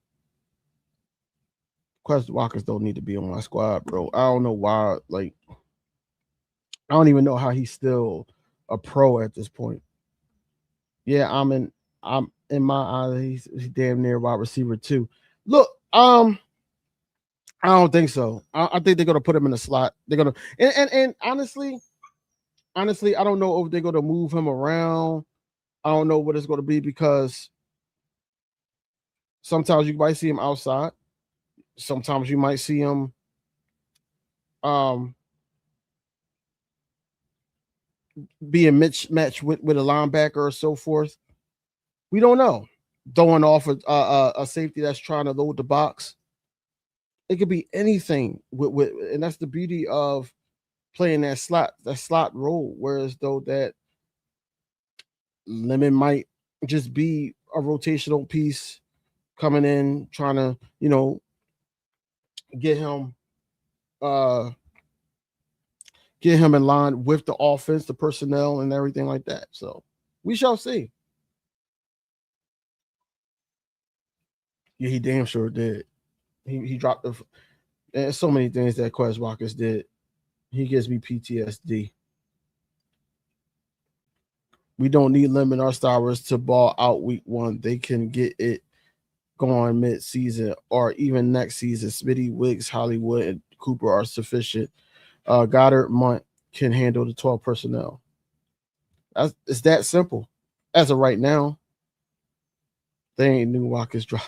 Quez Watkins don't need to be on my squad, bro. I don't know why. Like, I don't even know how he's still a pro at this point. Yeah, I'm in my eyes, he's damn near wide receiver too. Look, I don't think so. I think they're gonna put him in the slot. They're gonna and honestly, I don't know if they're gonna move him around. I don't know what it's gonna be because sometimes you might see him outside. Sometimes you might see him um being matched with a linebacker or so forth. We don't know. Throwing off a safety that's trying to load the box. It could be anything and that's the beauty of playing that slot role. Whereas though that Lemon might just be a rotational piece coming in, trying to, get him uh get him in line with the offense, the personnel, and everything like that. So we shall see. Yeah, he damn sure did. He dropped the. There's so many things that Quez Watkins did. He gives me PTSD. We don't need Lemon or Stowers to ball out week 1. They can get it going mid-season or even next season. Smitty, Wiggs, Hollywood, and Cooper are sufficient. Goddard, Munt can handle the 12 personnel. It's that simple. As of right now, they ain't new Watkins drop.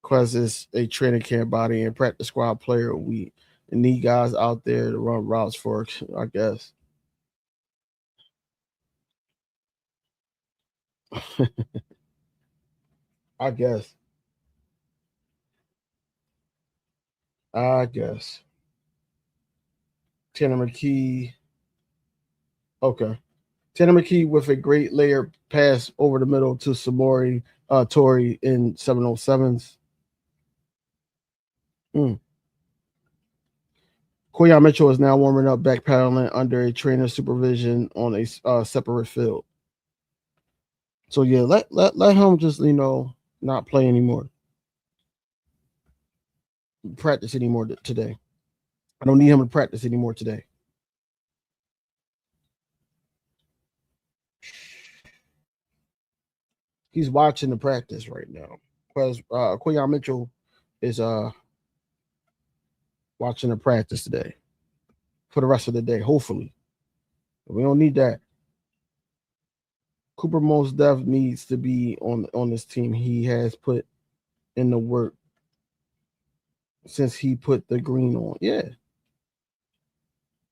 Quez is a training camp body and practice squad player. We need guys out there to run routes for, I guess. I guess. I guess. Tanner McKee. Okay. Tanner McKee with a great layer pass over the middle to Samori Tori in 707s. Koya Mitchell is now warming up backpedaling under a trainer supervision on a separate field. So yeah, let him just not play anymore, practice anymore today. I don't need him to practice anymore today. He's watching the practice right now because Koya Mitchell is watching the practice today for the rest of the day. Hopefully, we don't need that. Cooper most def needs to be on this team. He has put in the work since he put the green on.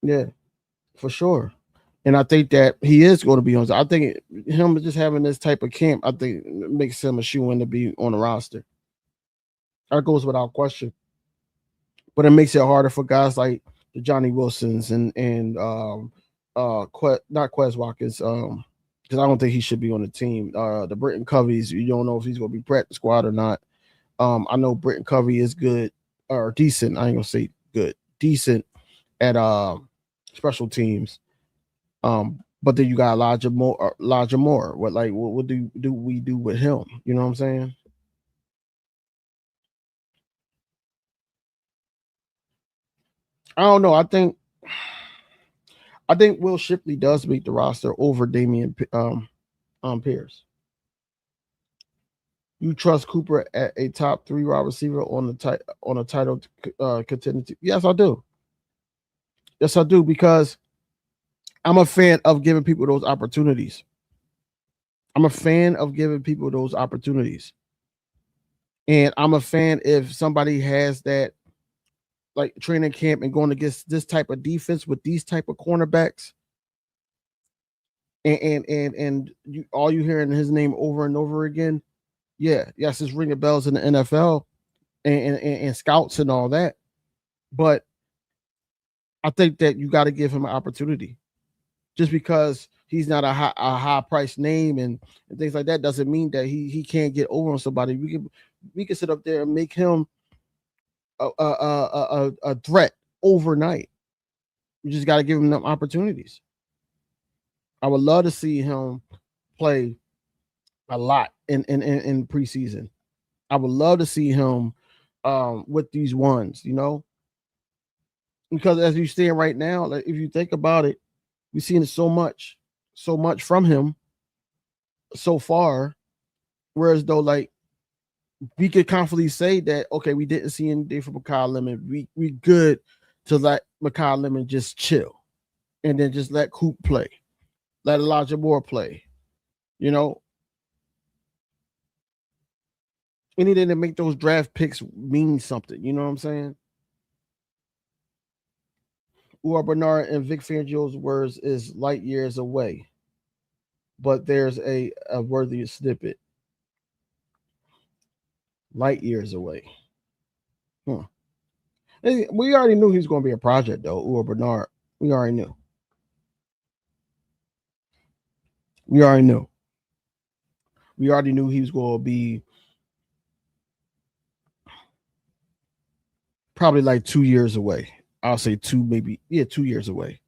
Yeah, for sure. And I think that he is going to be on. I think him just having this type of camp, I think makes him a shoe in to be on the roster. That goes without question. But it makes it harder for guys like the Johnny Wilsons and not Quez Watkins, because I don't think he should be on the team. The Britton Coveys, you don't know if he's going to be practice squad or not. I know Britton Covey is good or decent. I ain't gonna say good, decent at special teams. But then you got Elijah Moore. Elijah Moore. What do we do with him? You know what I'm saying? I don't know. I think Will Shipley does make the roster over Damian Pierce. You trust Cooper at a top 3 wide receiver on a title contender? Yes, I do. Yes, I do, because I'm a fan of giving people those opportunities. I'm a fan of giving people those opportunities. And I'm a fan if somebody has that like training camp and going against this type of defense with these type of cornerbacks, and all you hearing his name over and over again. Yeah, yes, it's ringing bells in the NFL and scouts and all that. But I think that you got to give him an opportunity. Just because he's not a high price name and things like that doesn't mean that he can't get over on somebody. We can sit up there and make him a threat overnight. You just got to give him them opportunities. I would love to see him play a lot in preseason. I would love to see him with these ones, because as you stand right now, like if you think about it, we've seen so much from him so far. Whereas though, like we could confidently say that okay, we didn't see anything from Mekhi Lemon. We good to let Mekhi Lemon just chill, and then just let Coop play, let Elijah Moore play. You know, anything to make those draft picks mean something. You know what I'm saying? Uar Bernard and Vic Fangio's words is light years away, but there's a worthy snippet. Light years away. We already knew he was going to be a project, though. Uar Bernard. We already knew. We already knew. We already knew he was going to be probably like 2 years away. I'll say 2 years away.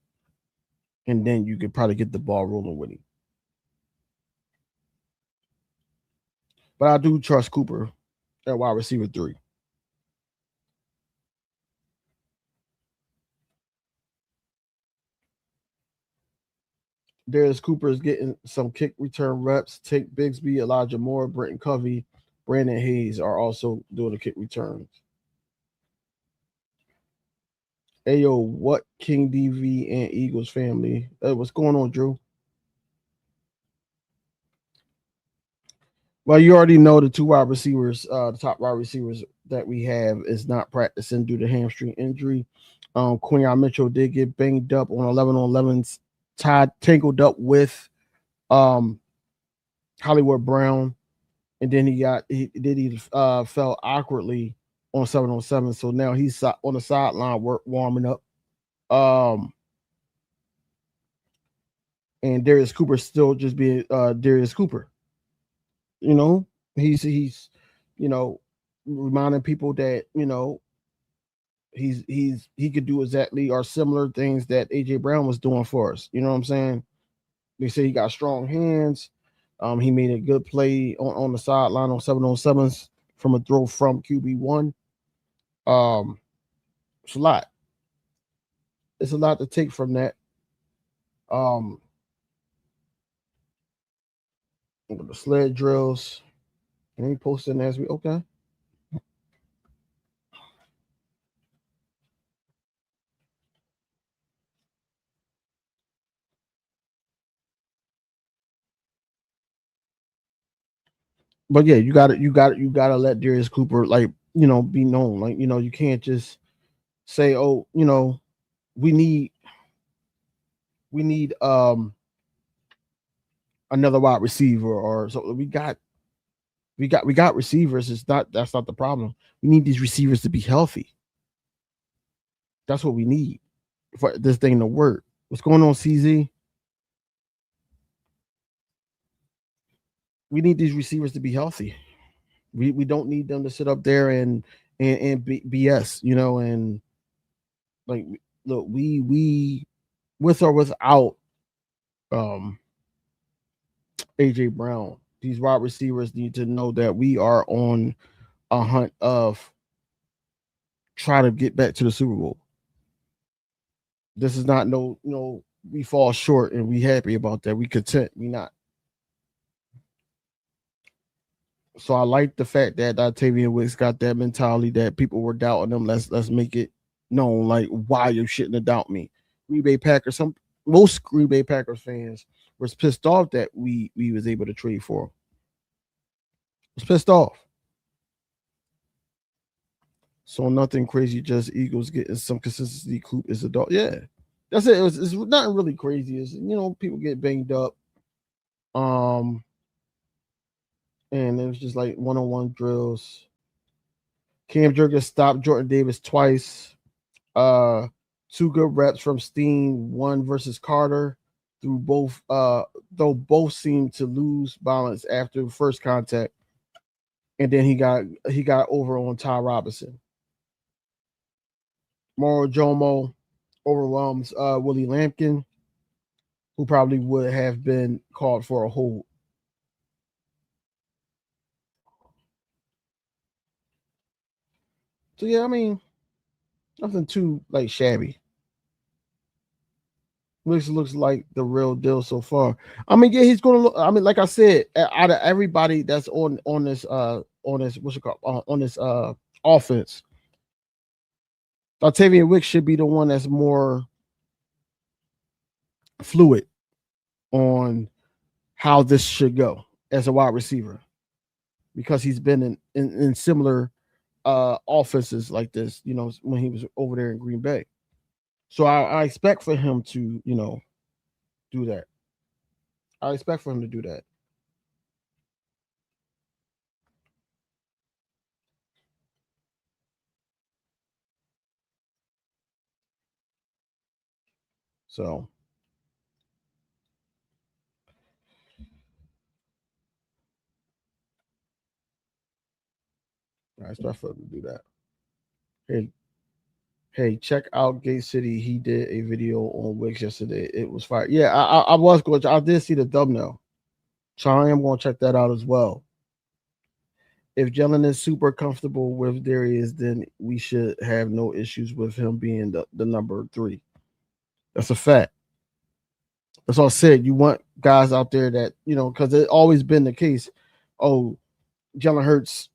And then you could probably get the ball rolling with him. But I do trust Cooper at wide receiver 3. Darius Cooper is getting some kick return reps. Take Bigsby, Elijah Moore, Brenton Covey, Brandon Hayes are also doing the kick returns. Hey, yo, what King DV and Eagles family? What's going on, Drew? Well, you already know the 2 wide receivers, the top wide receivers that we have is not practicing due to hamstring injury. Quinyon Mitchell did get banged up on 11 on 11s, tangled up with Hollywood Brown, and then he fell awkwardly on 7 on 7. So now he's on the sideline warming up. And Darius Cooper still just being Darius Cooper. He's reminding people that he could do exactly or similar things that AJ Brown was doing for us. You know what I'm saying? They say he got strong hands. He made a good play on the sideline on 7 on 7s from a throw from QB1. It's a lot. It's a lot to take from that. The sled drills. And he posted as we okay. But yeah, you gotta let Darius Cooper be known. You can't just say, oh, we need another wide receiver or so. We got receivers. That's not the problem. We need these receivers to be healthy. That's what we need for this thing to work. What's going on, CZ? We need these receivers to be healthy. We don't need them to sit up there and BS, and like look, we with or without um AJ Brown, these wide receivers need to know that we are on a hunt of trying to get back to the Super Bowl. This is not no we fall short and we happy about that. We content. We not. So I like the fact that Octavian Wicks got that mentality that people were doubting him. Let's make it known like why you shouldn't doubt me. Green Bay Packers, most Green Bay Packers fans was pissed off that we was able to trade for him. Was pissed off. So nothing crazy, just Eagles getting some consistency. Coop is a dog. Yeah. That's it. It's nothing really crazy. It's people get banged up. Um and it was just like one-on-one drills. Cam Jurgens stopped Jordan Davis twice. Uh, two good reps from Steen, one versus Carter. Through both, though both seemed to lose balance after first contact, and then he got over on Ty Robinson. Moro Jomo overwhelms Willie Lampkin, who probably would have been called for a hold. So yeah, I mean nothing too like shabby. Looks like the real deal so far. I mean, yeah, he's gonna look. I mean, like I said, out of everybody that's on this what's it called on this offense, Octavian Wicks should be the one that's more fluid on how this should go as a wide receiver because he's been in similar offenses like this, when he was over there in Green Bay. So I expect for him to, do that. I expect for him to do that. So I expect for him to do that. Hey, hey, check out Gate City. He did a video on Wix yesterday. It was fire. Yeah, I was going. I did see the thumbnail, so I am going to check that out as well. If Jalen is super comfortable with Darius, then we should have no issues with him being the number 3. That's a fact. That's all I said. You want guys out there that because it's always been the case. Oh, Jalen Hurts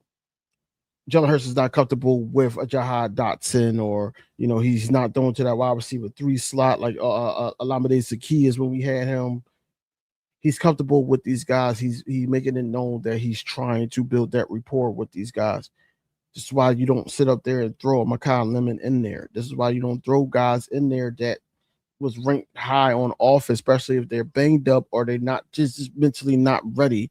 Jalen Hurts is not comfortable with a Jahad Dotson, or he's not throwing to that wide receiver 3 slot like Alameda Saki is when we had him. He's comfortable with these guys. He's making it known that he's trying to build that rapport with these guys. This is why you don't sit up there and throw a Makai Lemon in there. This is why you don't throw guys in there that was ranked high on offense, especially if they're banged up or they're not just mentally not ready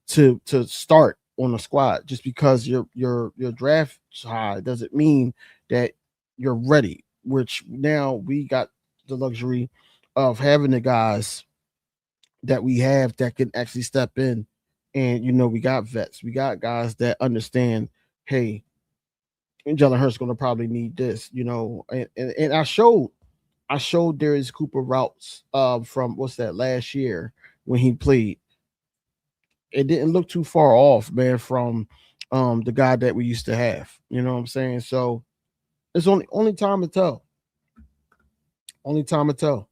to start on a squad. Just because your draft high doesn't mean that you're ready. Which now we got the luxury of having the guys that we have that can actually step in, and we got vets, we got guys that understand. Hey, Jalen Hurts going to probably need this, and I showed Darius Cooper routes from what's that last year when he played. It didn't look too far off, man, from the guy that we used to have. You know what I'm saying? So it's only time to tell. Only time to tell.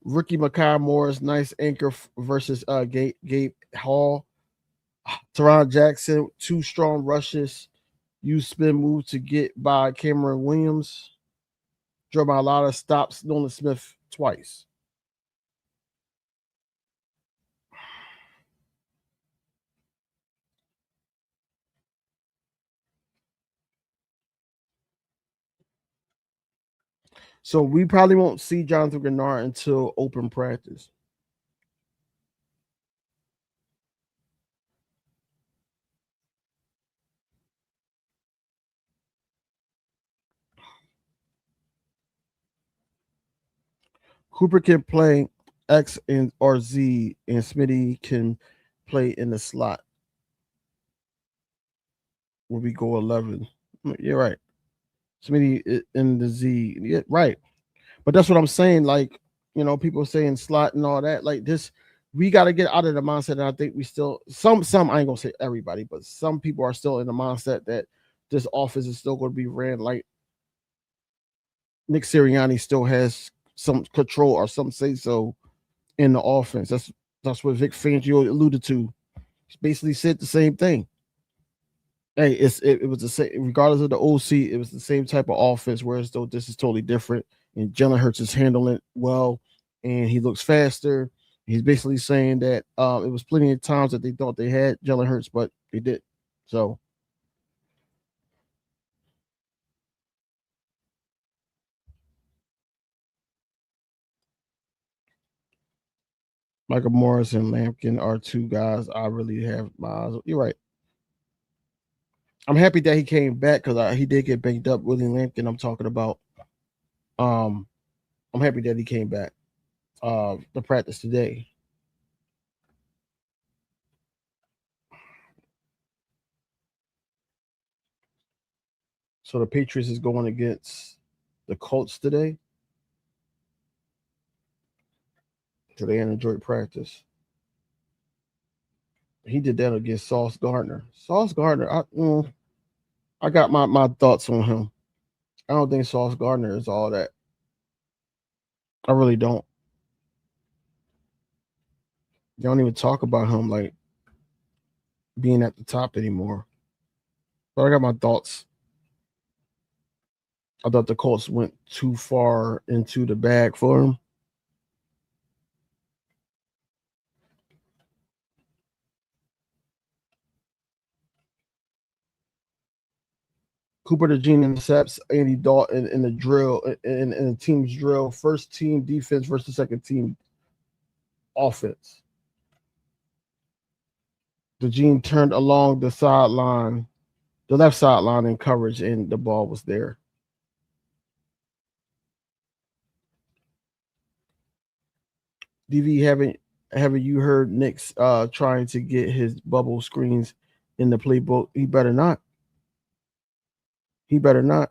Ricky McKay Morris, nice anchor versus Gabe Hall. Teron Jackson, 2 strong rushes. Use spin move to get by Cameron Williams. Drove by a lot of stops. Nolan Smith twice. So we probably won't see Jonathan Gennard until open practice. Cooper can play X and or Z, and Smitty can play in the slot. Will we go 11? You're right. Smitty in the Z. Yeah, right. But that's what I'm saying. Like, people saying slot and all that. Like this, we got to get out of the mindset. And I think we still some I ain't gonna say everybody, but some people are still in the mindset that this offense is still going to be ran like Nick Sirianni still has some control or some say so in the offense. That's what Vic Fangio alluded to. He basically said the same thing. Hey, it was the same regardless of the OC. It was the same type of offense. Whereas though this is totally different, and Jalen Hurts is handling it well, and he looks faster. He's basically saying that it was plenty of times that they thought they had Jalen Hurts, but they did. So Michael Morris and Lampkin are two guys I really have my eyes. You're right. I'm happy that he came back because he did get banged up. Willie Lampkin, I'm talking about. Um, I'm happy that he came back. The practice today. So the Patriots is going against the Colts today. Today in a joint practice. He did that against Sauce Gardner. Sauce Gardner, I got my thoughts on him. I don't think Sauce Gardner is all that. I really don't. You don't even talk about him like being at the top anymore. But I got my thoughts. I thought the Colts went too far into the bag for him. Cooper DeJean intercepts Andy Dalton in the drill in the team's drill. First team defense versus second team offense. DeJean turned along the sideline, the left sideline in coverage, and the ball was there. DV, haven't you heard Nick's trying to get his bubble screens in the playbook? He better not. He better not.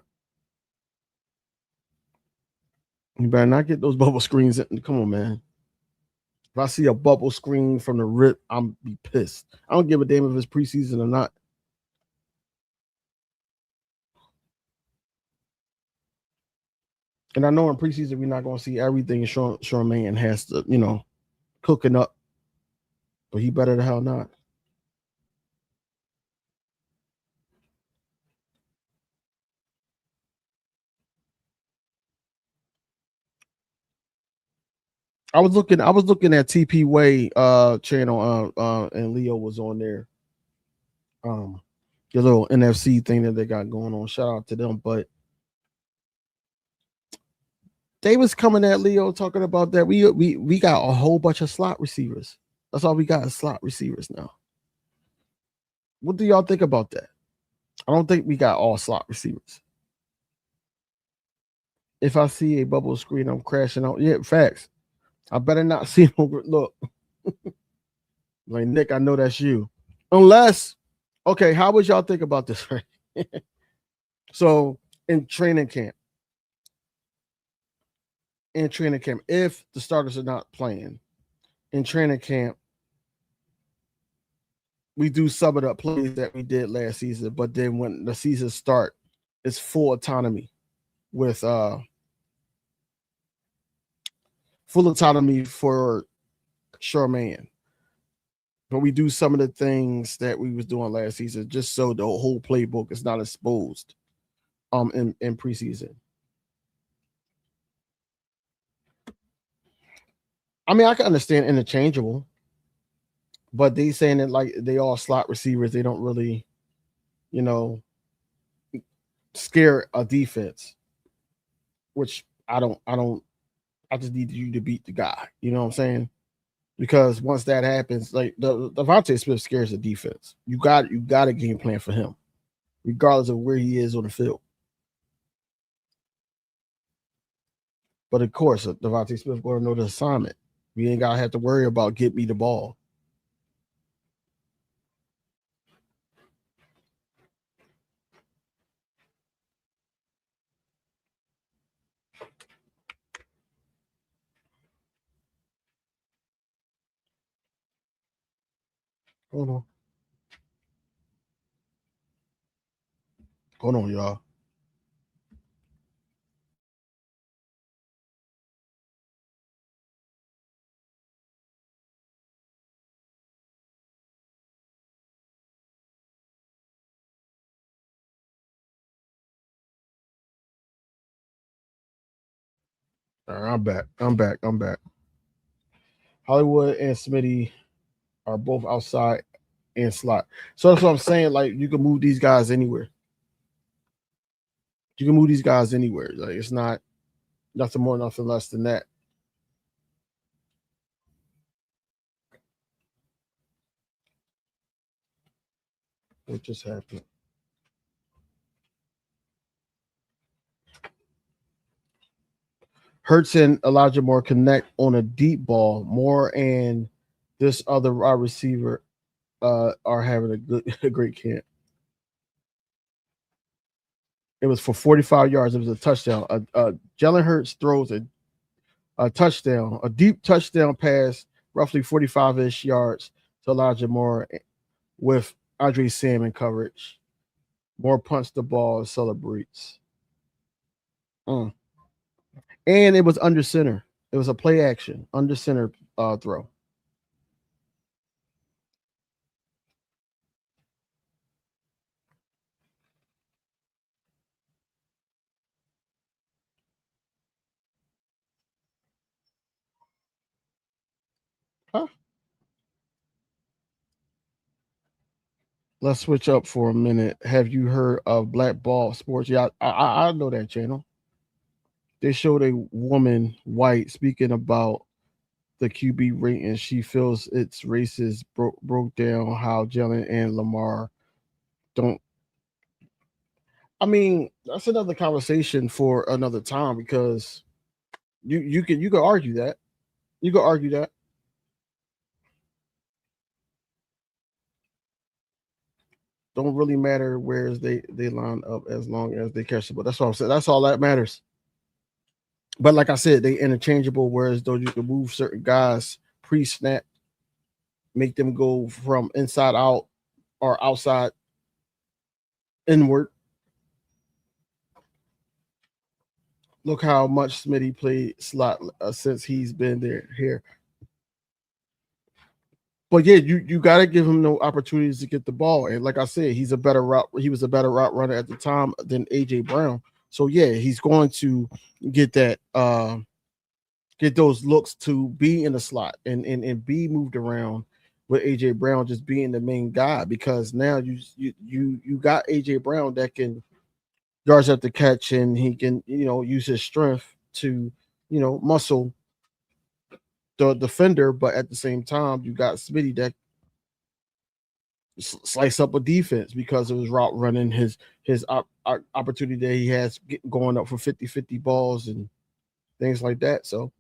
He better not get those bubble screens. Come on, man. If I see a bubble screen from the rip, I'm be pissed. I don't give a damn if it's preseason or not. And I know in preseason we're not going to see everything Charmaine has to, cooking up. But he better the hell not. I was looking at TP Way channel and Leo was on there. The little NFC thing that they got going on. Shout out to them. But they was coming at Leo talking about that. We got a whole bunch of slot receivers. That's all we got is slot receivers now. What do y'all think about that? I don't think we got all slot receivers. If I see a bubble screen, I'm crashing out. Yeah, facts. I better not see no look. Like Nick, I know that's you. Unless, okay, how would y'all think about this? Right? So in training camp, if the starters are not playing in training camp, we do some of the plays that we did last season, but then when the season start, it's full autonomy with full autonomy for Charmaine. But we do some of the things that we was doing last season just so the whole playbook is not exposed in preseason. I mean, I can understand interchangeable, but they saying that like they all slot receivers, they don't really, you know, scare a defense, which I just need you to beat the guy. You know what I'm saying? Because once that happens, like the Devontae Smith scares the defense. You got a game plan for him, regardless of where he is on the field. But of course, Devontae Smith going to know the assignment. We ain't gotta have to worry about get me the ball. Hold on. Hold on, y'all. All right, I'm back. I'm back. Hollywood and Smitty are both outside and slot. So that's what I'm saying. Like you can move these guys anywhere. You can move these guys anywhere. Like it's not nothing more, nothing less than that. What just happened? Hurts and Elijah Moore connect on a deep ball. Moore and this other wide receiver are having a great camp. It was for 45 yards. It was a touchdown. Jalen Hurts throws a touchdown, a deep touchdown pass, roughly 45-ish yards to Elijah Moore with Andre Salmon coverage. Moore punts the ball and celebrates. Mm. And it was under center. It was a play action, under center throw. Huh? Let's switch up for a minute. Have you heard of Black Ball Sports? Yeah, I know that channel. They showed a woman, white, speaking about the QB rating. She feels its races broke down how Jalen and Lamar don't. I mean, that's another conversation for another time because you could argue that. You could argue that. Don't really matter where they line up as long as they catch the ball. That's all I'm saying. That's all that matters. But like I said, they interchangeable. Whereas though you can move certain guys pre-snap, make them go from inside out or outside inward. Look how much Smitty played slot since he's been there here. But yeah, you got to give him no opportunities to get the ball. And like I said, he's a better route. He was a better route runner at the time than AJ Brown. So yeah, he's going to get that get those looks to be in the slot and be moved around with AJ Brown just being the main guy because now you got AJ Brown that can yards up the catch and he can use his strength to muscle the defender, but at the same time you got Smitty that slice up a defense because of his route running, his opportunity that he has going up for 50-50 balls and things like that. So,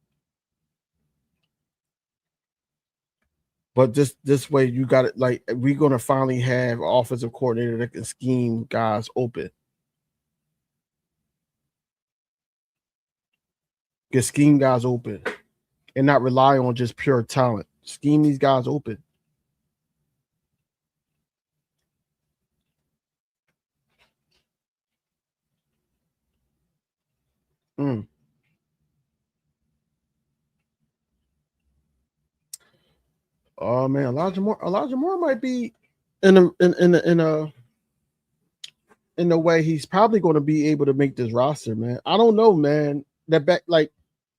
but this way you got it. Like we're gonna finally have an offensive coordinator that can scheme guys open, get scheme guys open, and not rely on just pure talent. Scheme these guys open. Mm. Oh man, Elijah Moore might be in a way he's probably going to be able to make this roster, man. I don't know, man. That back like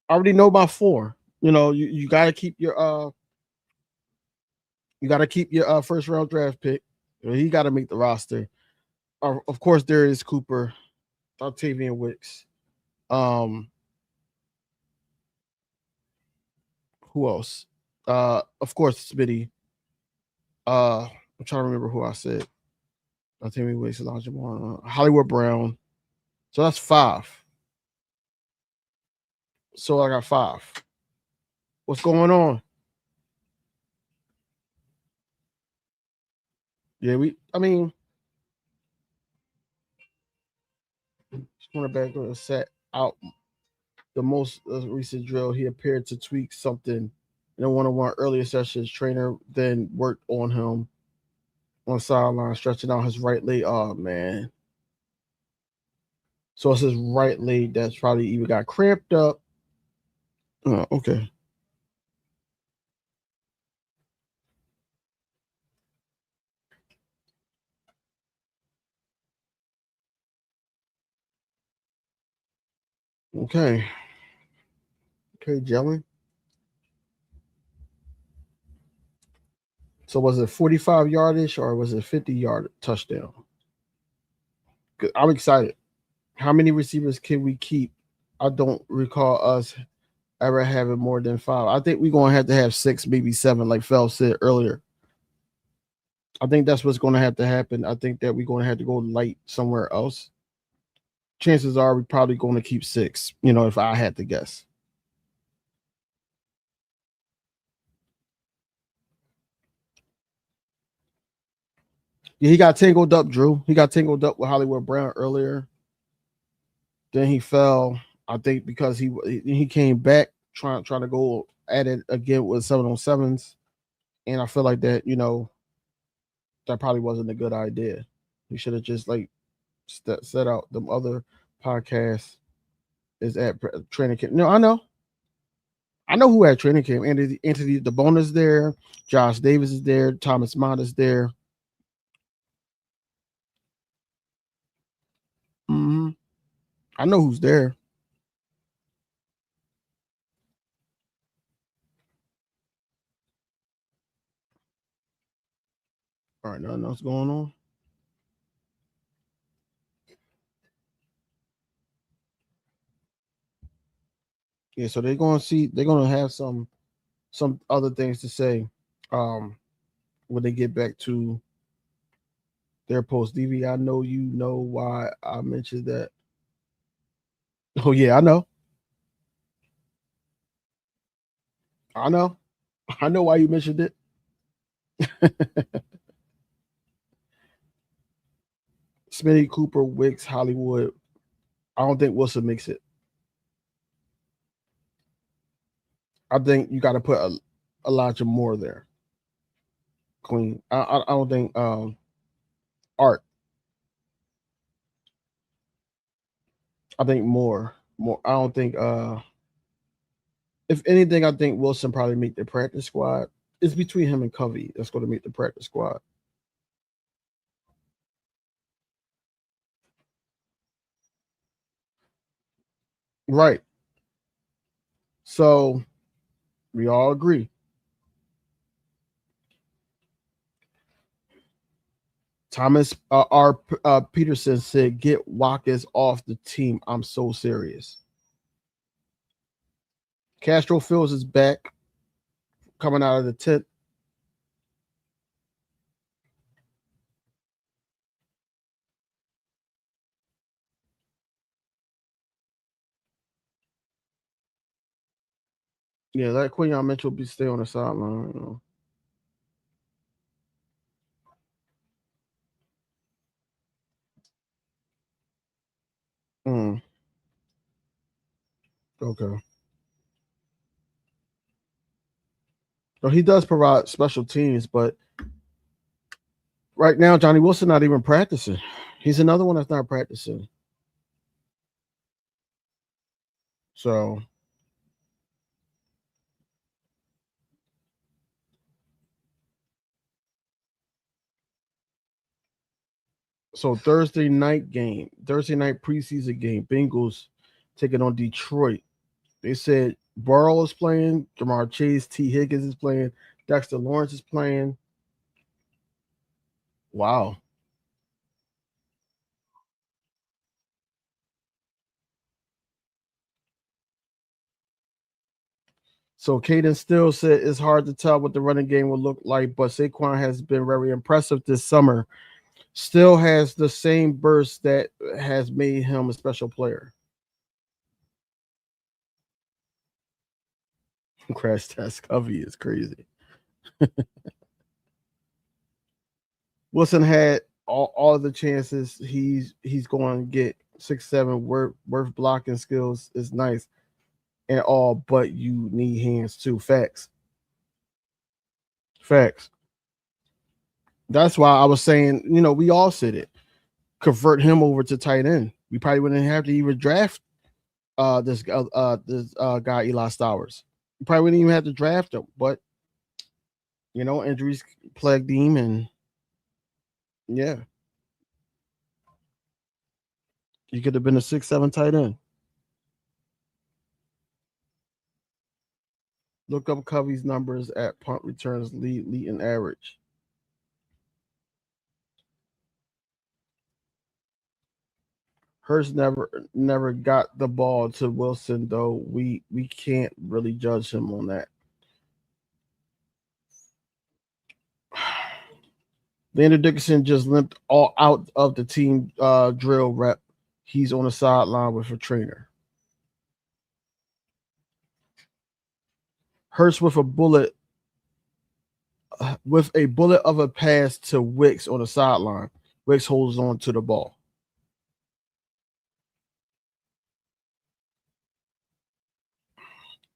I already know by four. You got to keep your first round draft pick. He got to make the roster. Of course, there is Cooper, Octavian Wicks. Um, who else? Of course, Smitty. I'm trying to remember who I said. Octavian Wicks, Elijah Moore, Hollywood Brown. So that's five. So I got five. What's going on? Yeah, I mean, cornerback was set out the most recent drill. He appeared to tweak something in a one-on-one earlier sessions. Trainer then worked on him on the sideline, stretching out his right leg. Oh man. So it's his right leg that's probably even got cramped up. Oh, okay. Okay. Okay, gelling. So was it 45 yardish or was it 50-yard touchdown? I'm excited. How many receivers can we keep? I don't recall us ever having more than 5. I think we're gonna have to have 6, maybe 7, like Fel said earlier. I think that's what's gonna have to happen. I think that we're gonna have to go light somewhere else. Chances are we're probably going to keep 6, if I had to guess. Yeah, he got tangled up, Drew. He got tangled up with Hollywood Brown earlier. Then he fell. I think because he came back trying to go at it again with 7-on-7s. And I feel like that probably wasn't a good idea. He should have just like set out them other podcasts is at training camp. No, I know. I know who had training camp. Anthony DeBona is there. Josh Davis is there. Thomas Mott is there. Mm-hmm. I know who's there. All right, nothing else going on. Yeah, so they're gonna have some other things to say when they get back to their post. DV, I know you know why I mentioned that. Oh yeah, I know. I know. I know why you mentioned it. Smitty, Cooper, Wicks, Hollywood. I don't think Wilson makes it. I think you got to put Elijah Moore there. Queen. I don't think Art. I think more. More. I don't think if anything, I think Wilson probably make the practice squad. It's between him and Covey that's going to make the practice squad. Right. So we all agree. Thomas R. Peterson said, "Get Watkins off the team. I'm so serious." Castro Fields is back, coming out of the tent. Yeah, let Quinion Mitchell be stay on the sideline. Mm, okay. So he does provide special teams, but right now Johnny Wilson not even practicing. He's another one that's not practicing. So Thursday night preseason game, Bengals taking on Detroit. They said Burrow is playing, Jamar Chase, T. Higgins is playing, Dexter Lawrence is playing. Wow. So Caden still said it's hard to tell what the running game will look like, but Saquon has been very impressive this summer. Still has the same burst that has made him a special player. Crash test Covey is crazy. Wilson had all the chances. He's going to get 6-7 worth blocking skills is nice and all, but you need hands too. Facts. Facts. That's why I was saying, we all said it. Convert him over to tight end. We probably wouldn't have to even draft this guy Eli Stowers. We probably wouldn't even have to draft him, but injuries plagued him, and yeah, he could have been a 6-7 tight end. Look up Covey's numbers at punt returns, lead and average. Hurst never got the ball to Wilson, though. We can't really judge him on that. Landon Dickerson just limped all out of the team drill rep. He's on the sideline with a trainer. Hurst with a bullet of a pass to Wicks on the sideline. Wicks holds on to the ball.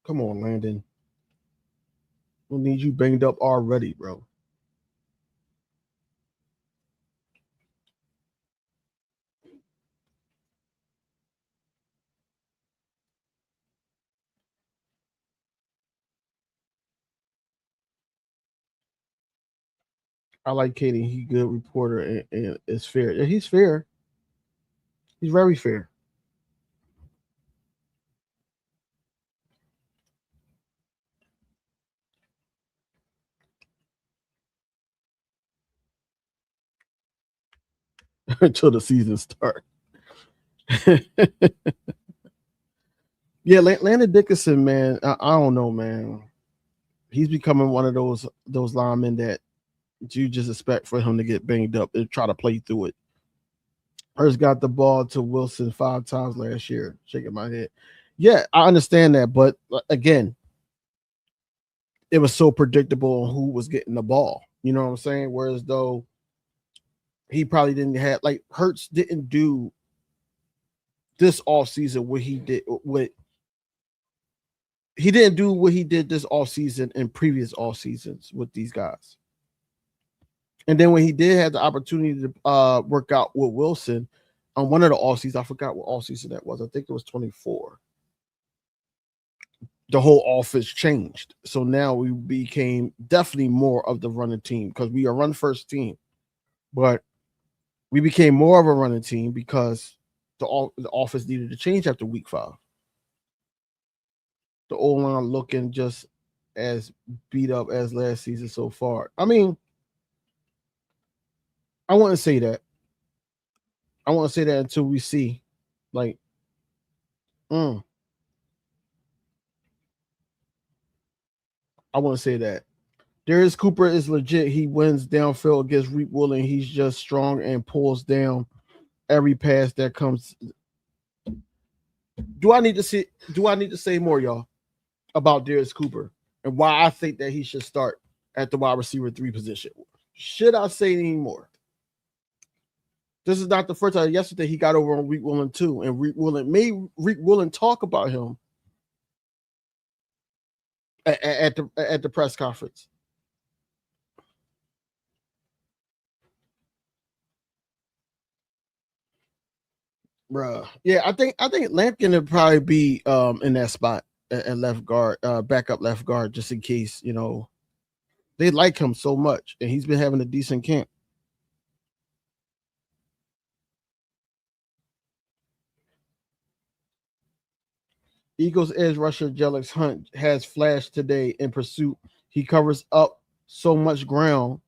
Come on, Landon. We'll need you banged up already, bro. I like Katie. He's a good reporter and it's fair. Yeah, he's fair. He's very fair. Until the season starts. Yeah, Landon Dickerson, man. I don't know, man. He's becoming one of those linemen that you just expect for him to get banged up and try to play through it. Hurst got the ball to Wilson 5 times last year. Shaking my head. Yeah, I understand that, but again, it was so predictable on who was getting the ball. You know what I'm saying? Whereas though he probably didn't have like Hurts didn't do this offseason what he did he didn't do what he did this offseason in previous off seasons with these guys. And then when he did have the opportunity to work out with Wilson on one of the off seasons, I forgot what off season that was. I think it was 24. The whole offense changed. So now we became definitely more of the running team because we are run first team. But we became more of a running team because the offense needed to change after week 5. The old line looking just as beat up as last season so far. I mean, I want to say that. I want to say that until we see, like, I want to say that Darius Cooper is legit. He wins downfield against Reek Willing. He's just strong and pulls down every pass that comes. Do I need to say more, y'all, about Darius Cooper and why I think that he should start at the wide receiver 3 position? Should I say any more? This is not the first time. Yesterday he got over on Reek Willing too, and Reek Willing talk about him at the press conference. Bruh. Yeah, I think Lampkin would probably be in that spot at left guard, backup left guard, just in case, they like him so much, and he's been having a decent camp. Eagles edge rusher Jelix Hunt has flashed today in pursuit. He covers up so much ground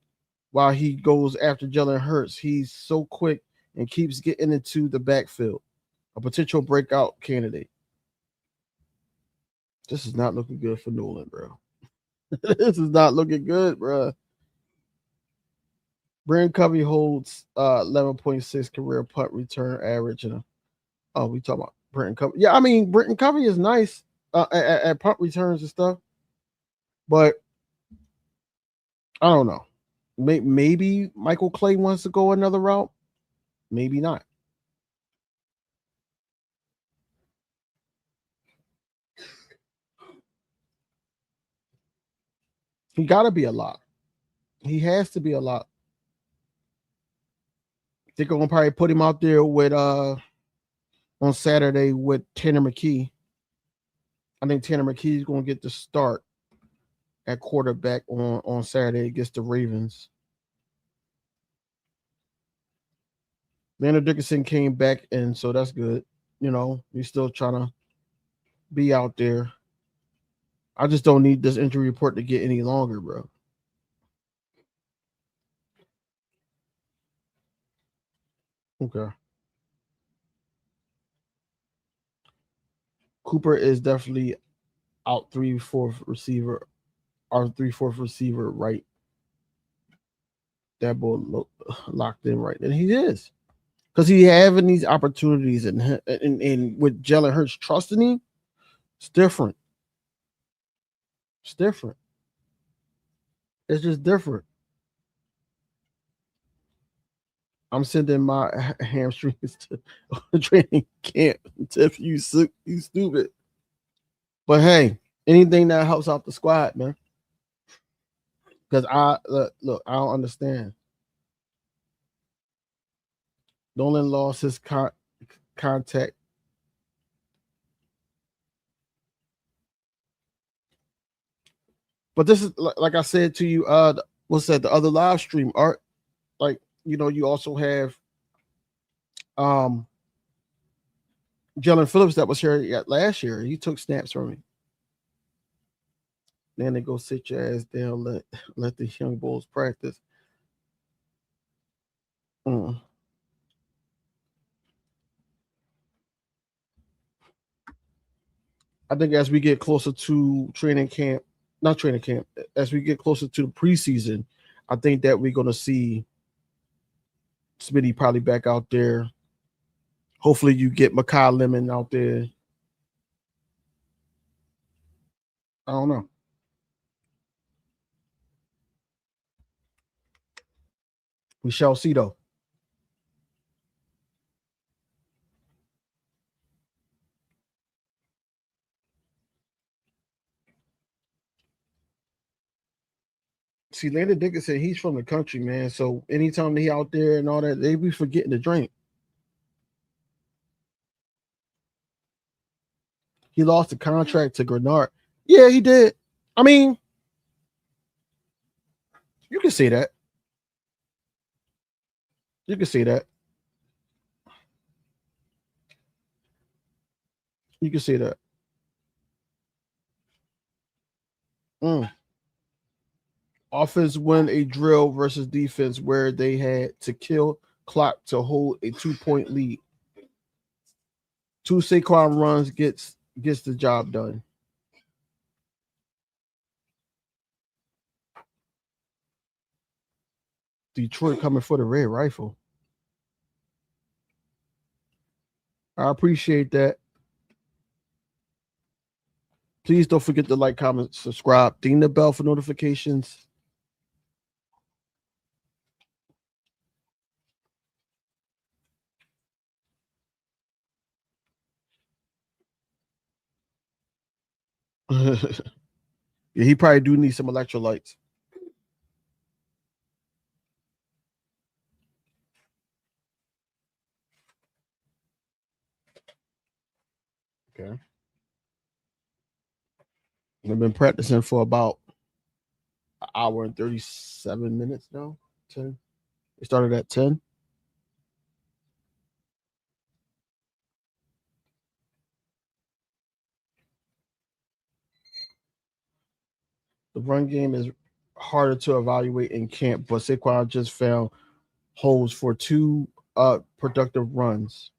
while he goes after Jalen Hurts. He's so quick and keeps getting into the backfield. A potential breakout candidate. This is not looking good for Nolan, bro. This is not looking good, bro. Brandon Covey holds 11.6 career punt return average. We talking about Brenton Covey. Yeah, I mean, Brenton Covey is nice at punt returns and stuff. But I don't know. Maybe Michael Clay wants to go another route. Maybe not. He got to be a lot. He has to be a lot. They're gonna probably put him out there with on Saturday with Tanner McKee. I think Tanner McKee is gonna get the start at quarterback on Saturday against the Ravens. Leonard Dickerson came back, and so that's good. He's still trying to be out there. I just don't need this injury report to get any longer, bro. Okay. Cooper is definitely out 3/4 receiver, our 3/4 receiver, right? That boy locked in right. And he is. Because he having these opportunities and with Jalen Hurts trusting him, it's different. It's different. It's just different. I'm sending my hamstrings to training camp. If you stupid. But hey, anything that helps out the squad, man. Because I look, I don't understand. Nolan lost his contact. But this is like I said to you, what's that? The other live stream, Art. Like, you also have Jalen Phillips that was here last year. He took snaps from me. Then they go sit your ass down, let the young bulls practice. Mm. I think as we get closer to training camp, not training camp, as we get closer to the preseason, I think that we're gonna see Smitty probably back out there. Hopefully, you get Makai Lemon out there. I don't know. We shall see, though. See, Landon Dickinson, he's from the country, man. So anytime he out there and all that, they be forgetting to drink. He lost the contract to Grenard. Yeah, he did. I mean, you can say that. You can say that. You can say that. Mm. Offense win a drill versus defense where they had to kill clock to hold a 2-point lead. 2 Saquon runs gets the job done. Detroit coming for the red rifle. I appreciate that. Please don't forget to like, comment, subscribe, ding the bell for notifications. Yeah, he probably do need some electrolytes. Okay. I've been practicing for about an hour and 37 minutes now. 10. It started at 10. The run game is harder to evaluate in camp, but Saquon just found holes for 2 productive runs.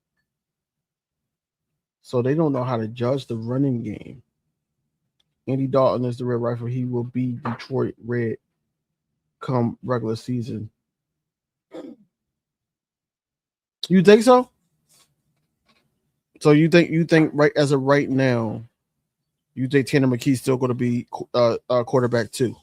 So they don't know how to judge the running game. Andy Dalton is the red rifle. He will be Detroit red come regular season. You think so? So you think right as of right now, You think Tanner McKee's still going to be quarterback too?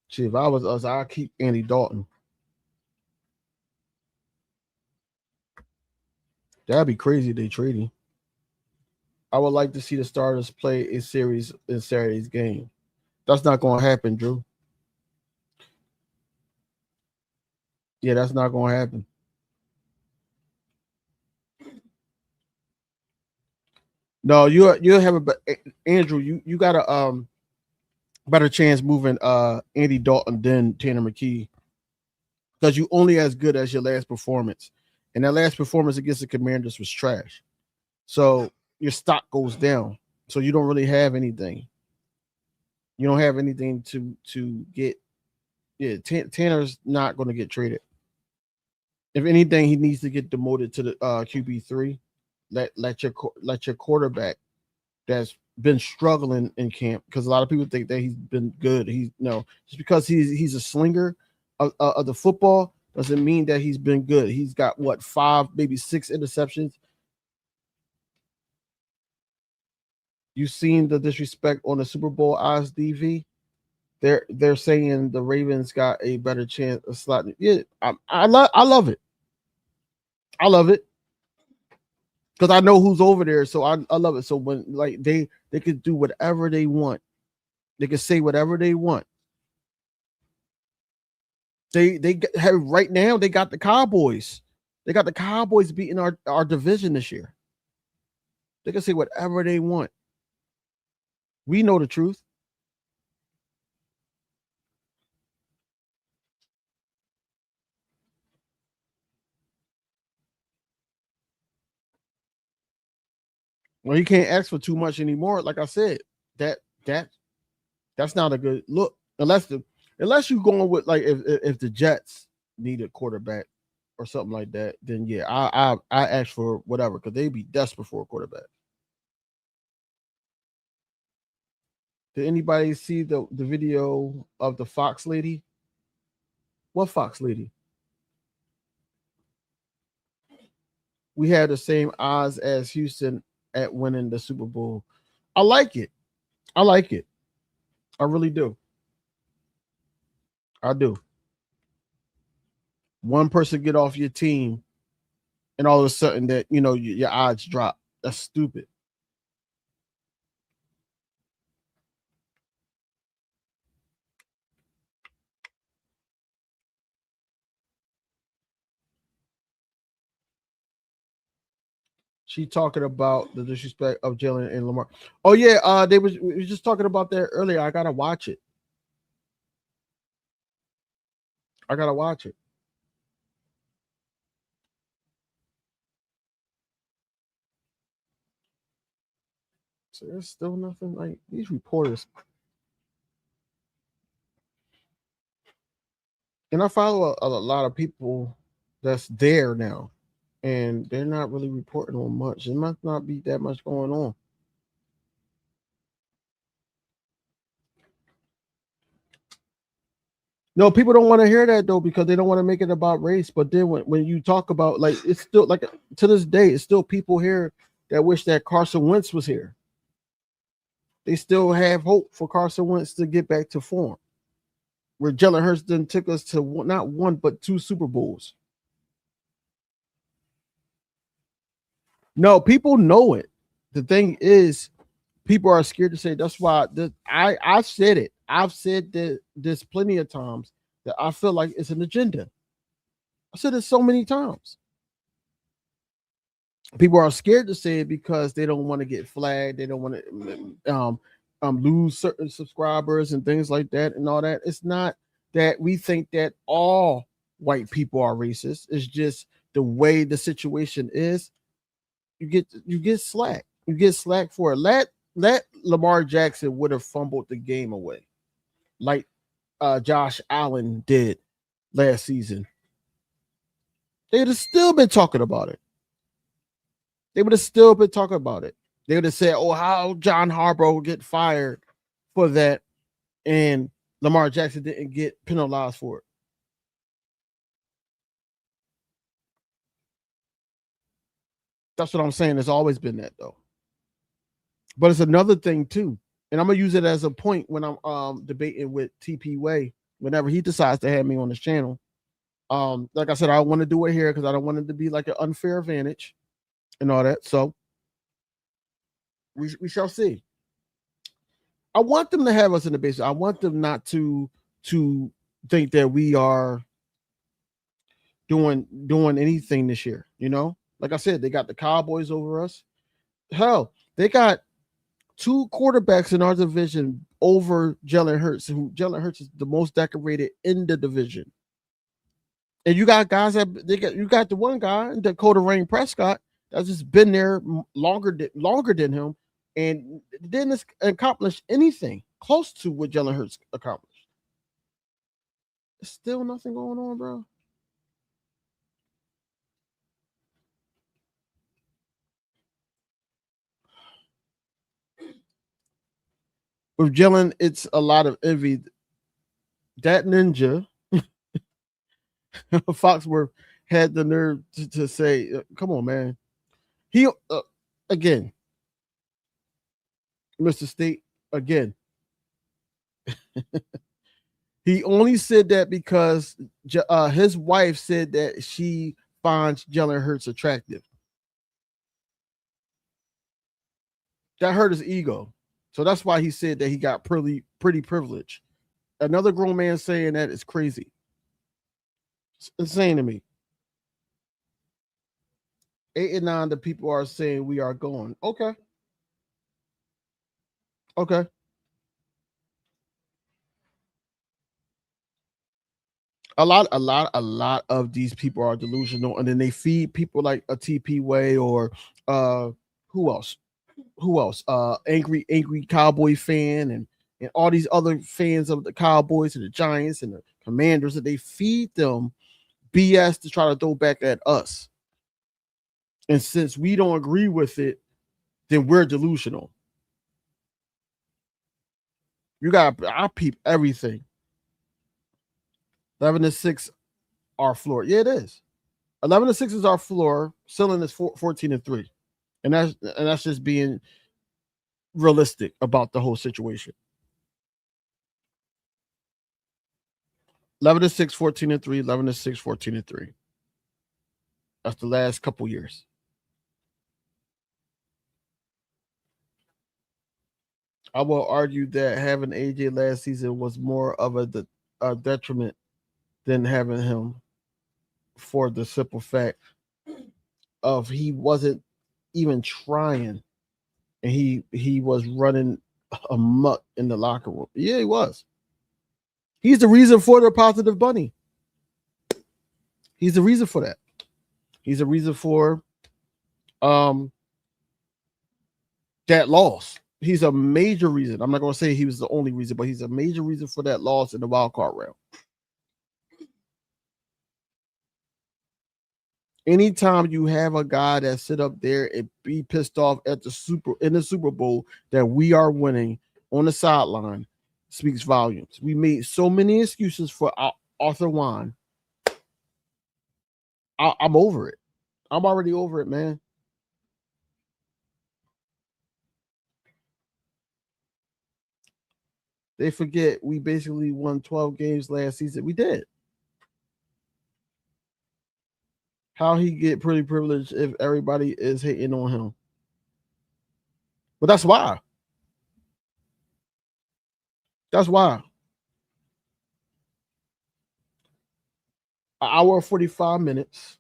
See, if I was us, I'd keep Andy Dalton. That'd be crazy. They trade him. I would like to see the starters play a series in Saturday's game. That's not going to happen, Drew. Yeah, that's not going to happen. No, you have a Andrew. You got a better chance moving Andy Dalton than Tanner McKee because you only as good as your last performance, and that last performance against the Commanders was trash. So your stock goes down. So you don't really have anything. You don't have anything to get. Yeah, Tanner's not going to get traded. If anything, he needs to get demoted to the QB3. Let your quarterback that's been struggling in camp, because a lot of people think that he's been good. He's no, just because he's a slinger of the football doesn't mean that he's been good. He's got what 5, maybe 6 interceptions. You've seen the disrespect on the Super Bowl odds DV. They're saying the Ravens got a better chance of slotting. Yeah, I love it. I love it because I know who's over there, so I love it. So when like they could do whatever they want, they can say whatever they want. They have right now. They got the Cowboys. They got the Cowboys beating our division this year. They can say whatever they want. We know the truth. Well, you can't ask for too much anymore. Like I said, that that that's not a good look unless you're going with like if the Jets need a quarterback or something like that, then yeah, I ask for whatever because they'd be desperate for a quarterback. Did anybody see the video of the Fox lady? What Fox lady? We had the same odds as Houston at winning the Super Bowl. I like it. I like it. I really do. I do. One person get off your team, and all of a sudden that your odds drop. That's stupid. She talking about the disrespect of Jalen and Lamar. Oh yeah, we were just talking about that earlier. I gotta watch it. I gotta watch it. So there's still nothing like these reporters. And I follow a lot of people that's there now, and they're not really reporting on much. There must not be that much going on. No, people don't want to hear that though because they don't want to make it about race. But then when you talk about like it's still like to this day, it's still people here that wish that Carson Wentz was here. They still have hope for Carson Wentz to get back to form. Where Jalen Hurts then took us to not one but 2 Super Bowls. No, people know it. The thing is, people are scared to say. That's why I said it. I've said this plenty of times that I feel like it's an agenda. I said it so many times. People are scared to say it because they don't want to get flagged. They don't want to lose certain subscribers and things like that and all that. It's not that we think that all white people are racist. It's just the way the situation is. You get slack. You get slack for it. Let Lamar Jackson would have fumbled the game away, like Josh Allen did last season. They would have still been talking about it. They would have still been talking about it. They would have said, "Oh, how John Harbaugh will get fired for that," and Lamar Jackson didn't get penalized for it. That's what I'm saying. It's always been that though. But it's another thing too, and I'm gonna use it as a point when I'm debating with TP Way whenever he decides to have me on his channel. Like I said, I want to do it here because I don't want it to be like an unfair advantage and all that. So we shall see. I want them to have us in the basement. I want them not to think that we are doing anything this year. You know, like I said, they got the Cowboys over us. Hell, they got 2 quarterbacks in our division over Jalen Hurts, who Jalen Hurts is the most decorated in the division. And you got guys that you got the one guy, Dakota Rain Prescott, that's just been there longer than him and didn't accomplish anything close to what Jalen Hurts accomplished. There's still nothing going on, bro. With Jalen, it's a lot of envy. That ninja, Foxworth, had the nerve to say, "Come on, man." He again, Mr. State, again. He only said that because his wife said that she finds Jalen Hurts attractive. That hurt his ego. So that's why he said that he got pretty privileged. Another grown man saying that is crazy. It's insane to me. 8 and 9, the people are saying we are going. Okay. Okay. A lot of these people are delusional, and then they feed people like a TP Way or who else? Who else? Angry Cowboy fan and all these other fans of the Cowboys and the Giants and the Commanders that they feed them BS to try to throw back at us. And since we don't agree with it, then we're delusional. I peep everything. 11-6 our floor. Yeah, it is. 11-6 is our floor. Ceiling is 14-3. And that's just being realistic about the whole situation. 11-6, 14-3, 11-6, 14-3. That's the last couple years. I will argue that having AJ last season was more of a detriment than having him, for the simple fact of he wasn't even trying, and he was running amok in the locker room. Yeah, he was. He's the reason for the positive bunny. He's the reason for that. He's the reason for that loss. He's a major reason. I'm not going to say he was the only reason, but he's a major reason for that loss in the wild card round. Anytime you have a guy that sit up there and be pissed off at the Super Bowl that we are winning on the sideline, speaks volumes. We made so many excuses for Arthur Wine. I'm over it. I'm already over it, man. They forget we basically won 12 games last season. We did. How he get pretty privileged if everybody is hating on him? But that's why. That's why. An hour 45 minutes.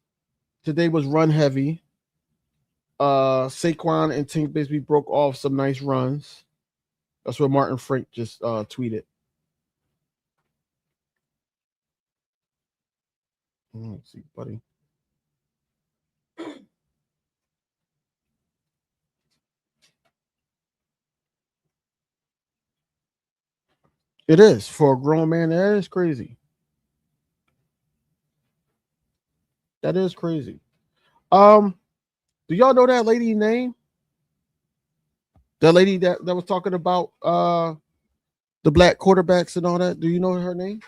Today was run heavy. Saquon and Tink basically broke off some nice runs. That's what Martin Frank just tweeted. Let's see, buddy. It is for a grown man. That is crazy. That is crazy. Do y'all know that lady name? That lady that was talking about the black quarterbacks and all that. Do you know her name?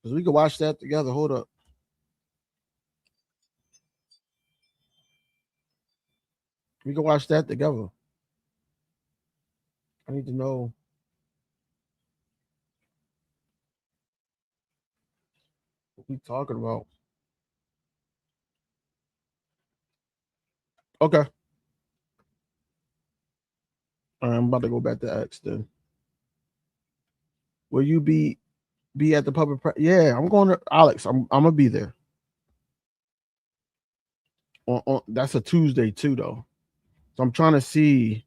Because we can watch that together. Hold up. We can watch that together. I need to know what we talking about. Okay. All right, I'm about to go back to X then. Will you be at the public? Yeah, I'm going to Alex. I'm gonna be there. That's a Tuesday too, though. So I'm trying to see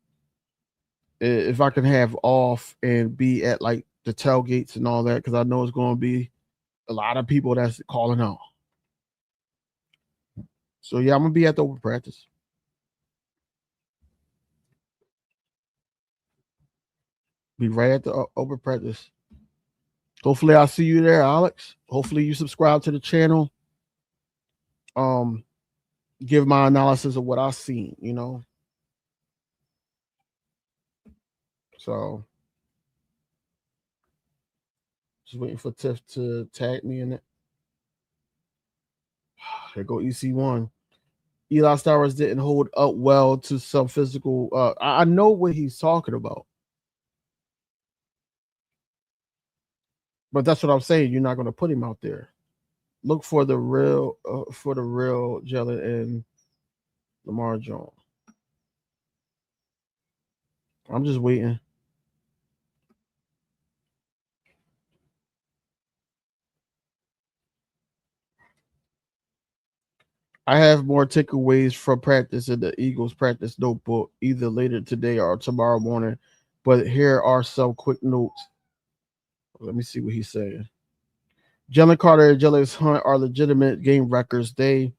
if I can have off and be at like the tailgates and all that because I know it's going to be a lot of people that's calling out. So yeah, I'm gonna be at the open practice. Be right at the open practice. Hopefully, I'll see you there, Alex. Hopefully, you subscribe to the channel. Um, give my analysis of what I've seen. So just waiting for Tiff to tag me in it. There go EC1. Eli Stowers didn't hold up well to some physical. I know what he's talking about, but that's what I'm saying. You're not going to put him out there. Look for the real Jalen and Lamar Jones. I'm just waiting. I have more takeaways from practice in the Eagles practice notebook either later today or tomorrow morning. But here are some quick notes. Let me see what he's saying. Jalen Carter and Jalen Hunt are legitimate game records. They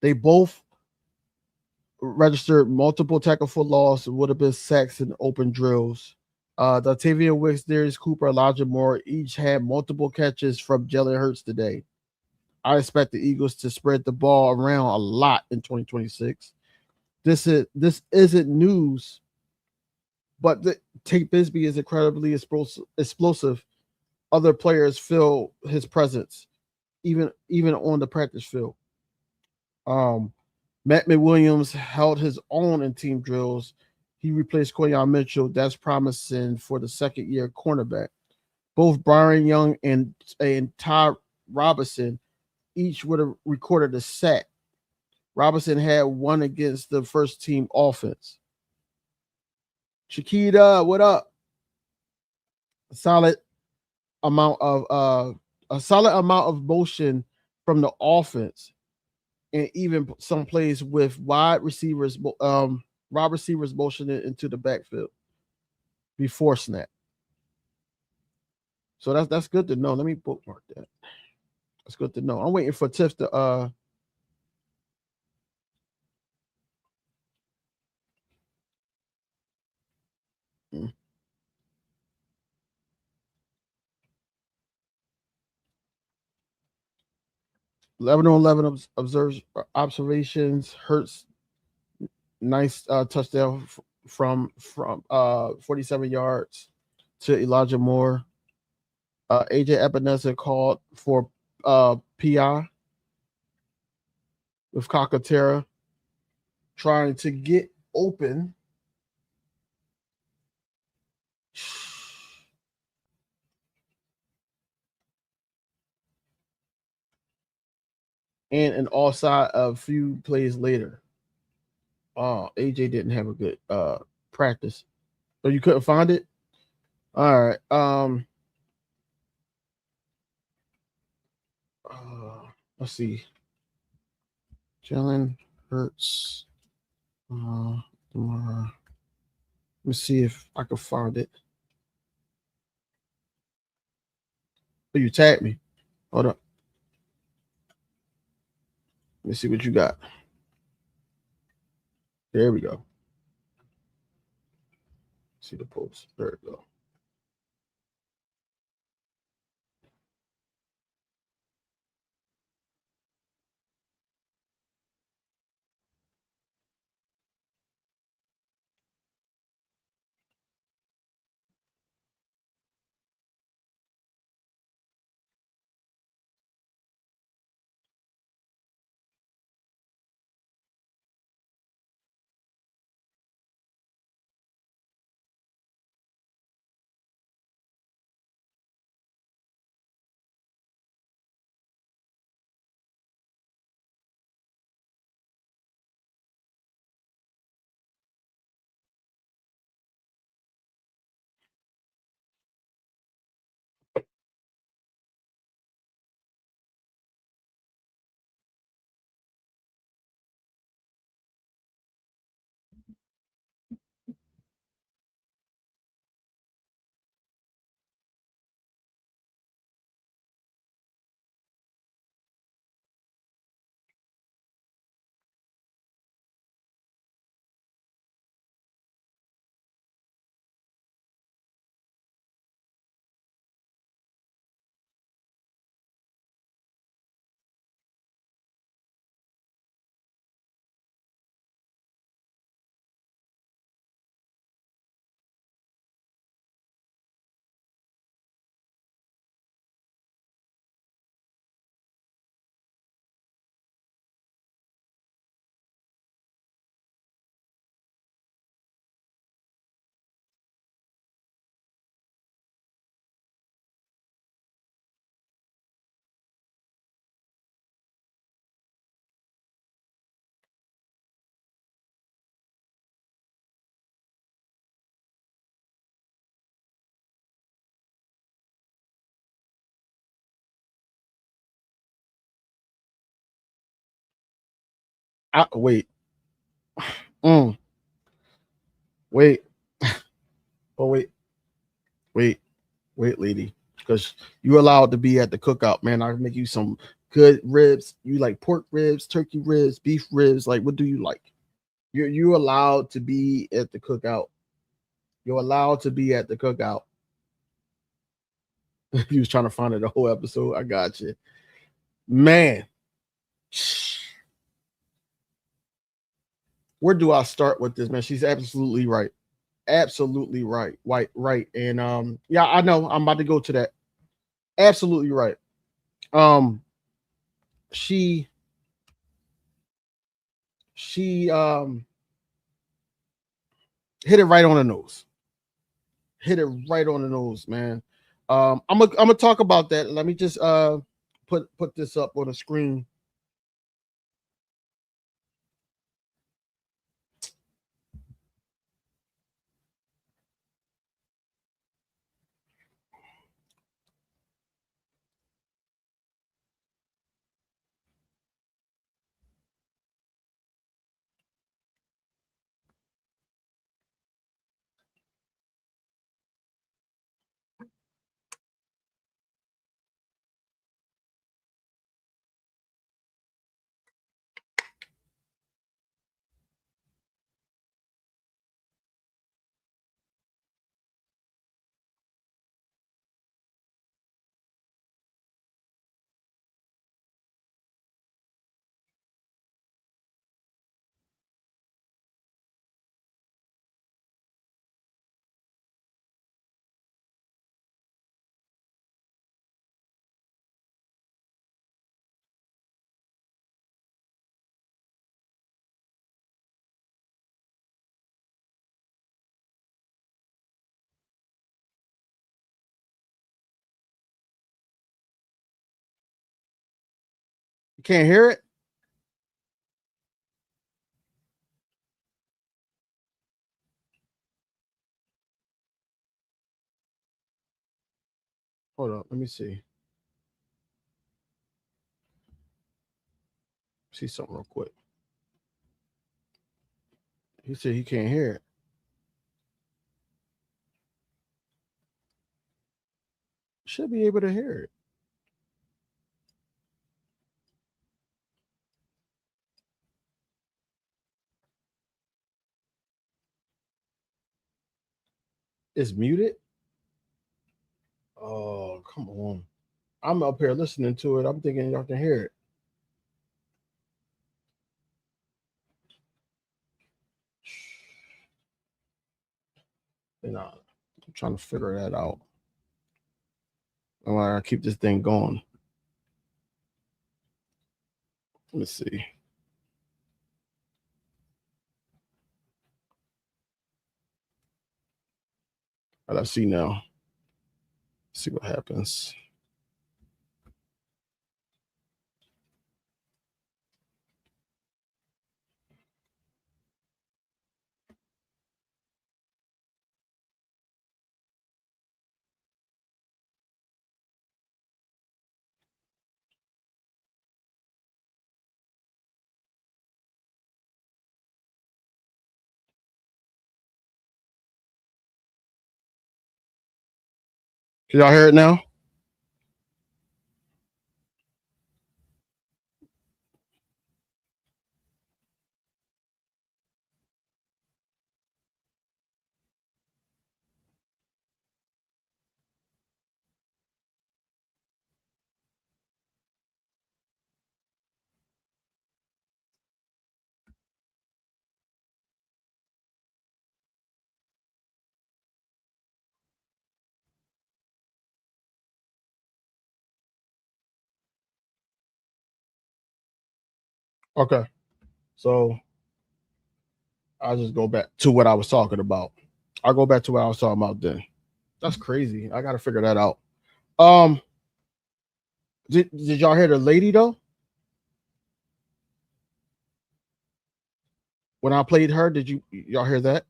both registered multiple tackle for loss, would have been sacks and open drills. Dotavian Wicks, Darius Cooper, Elijah Moore each had multiple catches from Jalen Hurts today. I expect the Eagles to spread the ball around a lot in 2026. This isn't news, but Tate Bisbee is incredibly explosive. Other players feel his presence, even on the practice field. Um, Matt McWilliams held his own in team drills. He replaced Quayon Mitchell. That's promising for the second year cornerback. Both Byron Young and Ty Robinson each would have recorded a sack. Robinson had one against the first team offense. Chiquita, what up? A solid a solid amount of motion from the offense, and even some plays with wide receivers motioning into the backfield before snap. So that's good to know. Let me bookmark that. That's good to know. I'm waiting for Tiff to 11 on 11 observes observations. Hurts nice touchdown from 47 yards to Elijah Moore. AJ Epinesa called for PI with Calcaterra trying to get open. And an offside a few plays later. Oh, AJ didn't have a good practice. So you couldn't find it? All right. Let's see. Jalen Hurts. Let me see if I can find it. Oh, you tagged me. Hold up. Let me see what you got. There we go. See the post. There we go. Wait. Mm, wait. Oh wait, wait, lady. Because you allowed to be at the cookout, man. I'll make you some good ribs. You like pork ribs, turkey ribs, beef ribs. Like, what do you like? You allowed to be at the cookout. You're allowed to be at the cookout. He was trying to find it the whole episode. I got you, man. Where do I start with this, man? She's absolutely right. Absolutely right. Right. And yeah, I know I'm about to go to that. Absolutely right. Um, she she hit it right on the nose. Hit it right on the nose, man. I'm gonna talk about that. Let me just put this up on the screen. You can't hear it? Hold up, let me see. See something real quick. He said he can't hear it. Should be able to hear it. It's muted. Oh, come on. I'm up here listening to it. I'm thinking y'all can hear it. And I'm trying to figure that out. I'm like, I keep this thing going. Let me see. What I see now. See what happens. Can y'all hear it now? Okay. So I'll just go back to what I was talking about. I'll go back to what I was talking about then. That's crazy. I gotta figure that out. Um, did y'all hear the lady though? When I played her, did y'all hear that?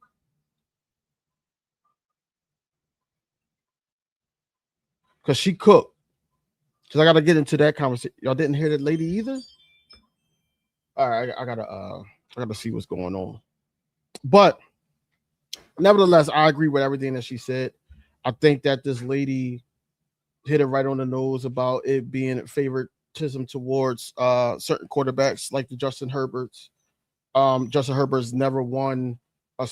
Because she cooked. Because I gotta get into that conversation. Y'all didn't hear the lady either? All right, I gotta see what's going on. But nevertheless, I agree with everything that she said. I think that this lady hit it right on the nose about it being favoritism towards certain quarterbacks like the Justin Herberts. Justin Herbert's never won a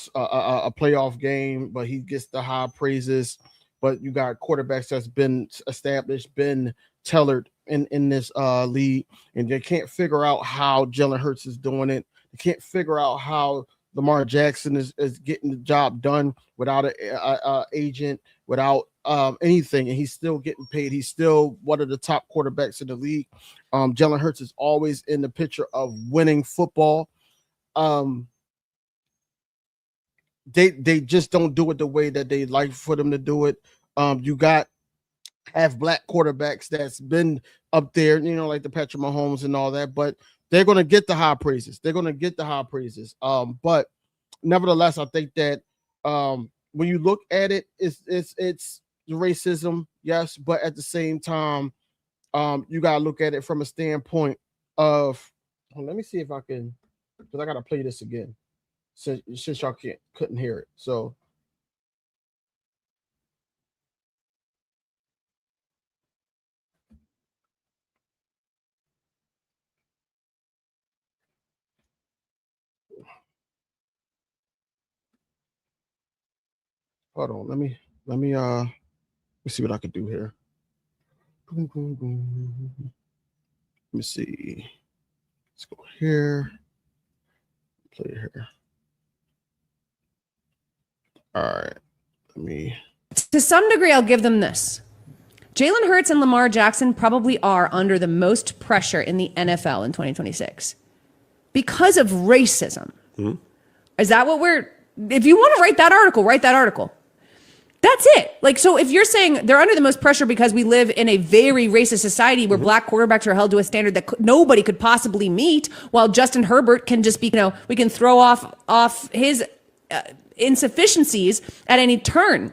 playoff game, but he gets the high praises. But you got quarterbacks that's been established, been tailored in this league, and they can't figure out how Jalen Hurts is doing it. They can't figure out how Lamar Jackson is getting the job done without an agent, without anything, and he's still getting paid. He's still one of the top quarterbacks in the league. Jalen Hurts is always in the picture of winning football. They just don't do it the way that they like for them to do it. You got half black quarterbacks that's been up there, like the Patrick Mahomes and all that, but they're going to get the high praises. But nevertheless, I think that when you look at it, it's racism, yes, but at the same time, you got to look at it from a standpoint of, let me see if I can, because I got to play this again since y'all couldn't hear it. So hold on, let me see what I can do here. Let me see. Let's go here. Play here. All right. To some degree, I'll give them this. Jalen Hurts and Lamar Jackson probably are under the most pressure in the NFL in 2026 because of racism. Mm-hmm. Is that what if you want to write that article. That's it. Like, so if you're saying they're under the most pressure because we live in a very racist society where black quarterbacks are held to a standard that nobody could possibly meet, while Justin Herbert can just be, we can throw off his insufficiencies at any turn.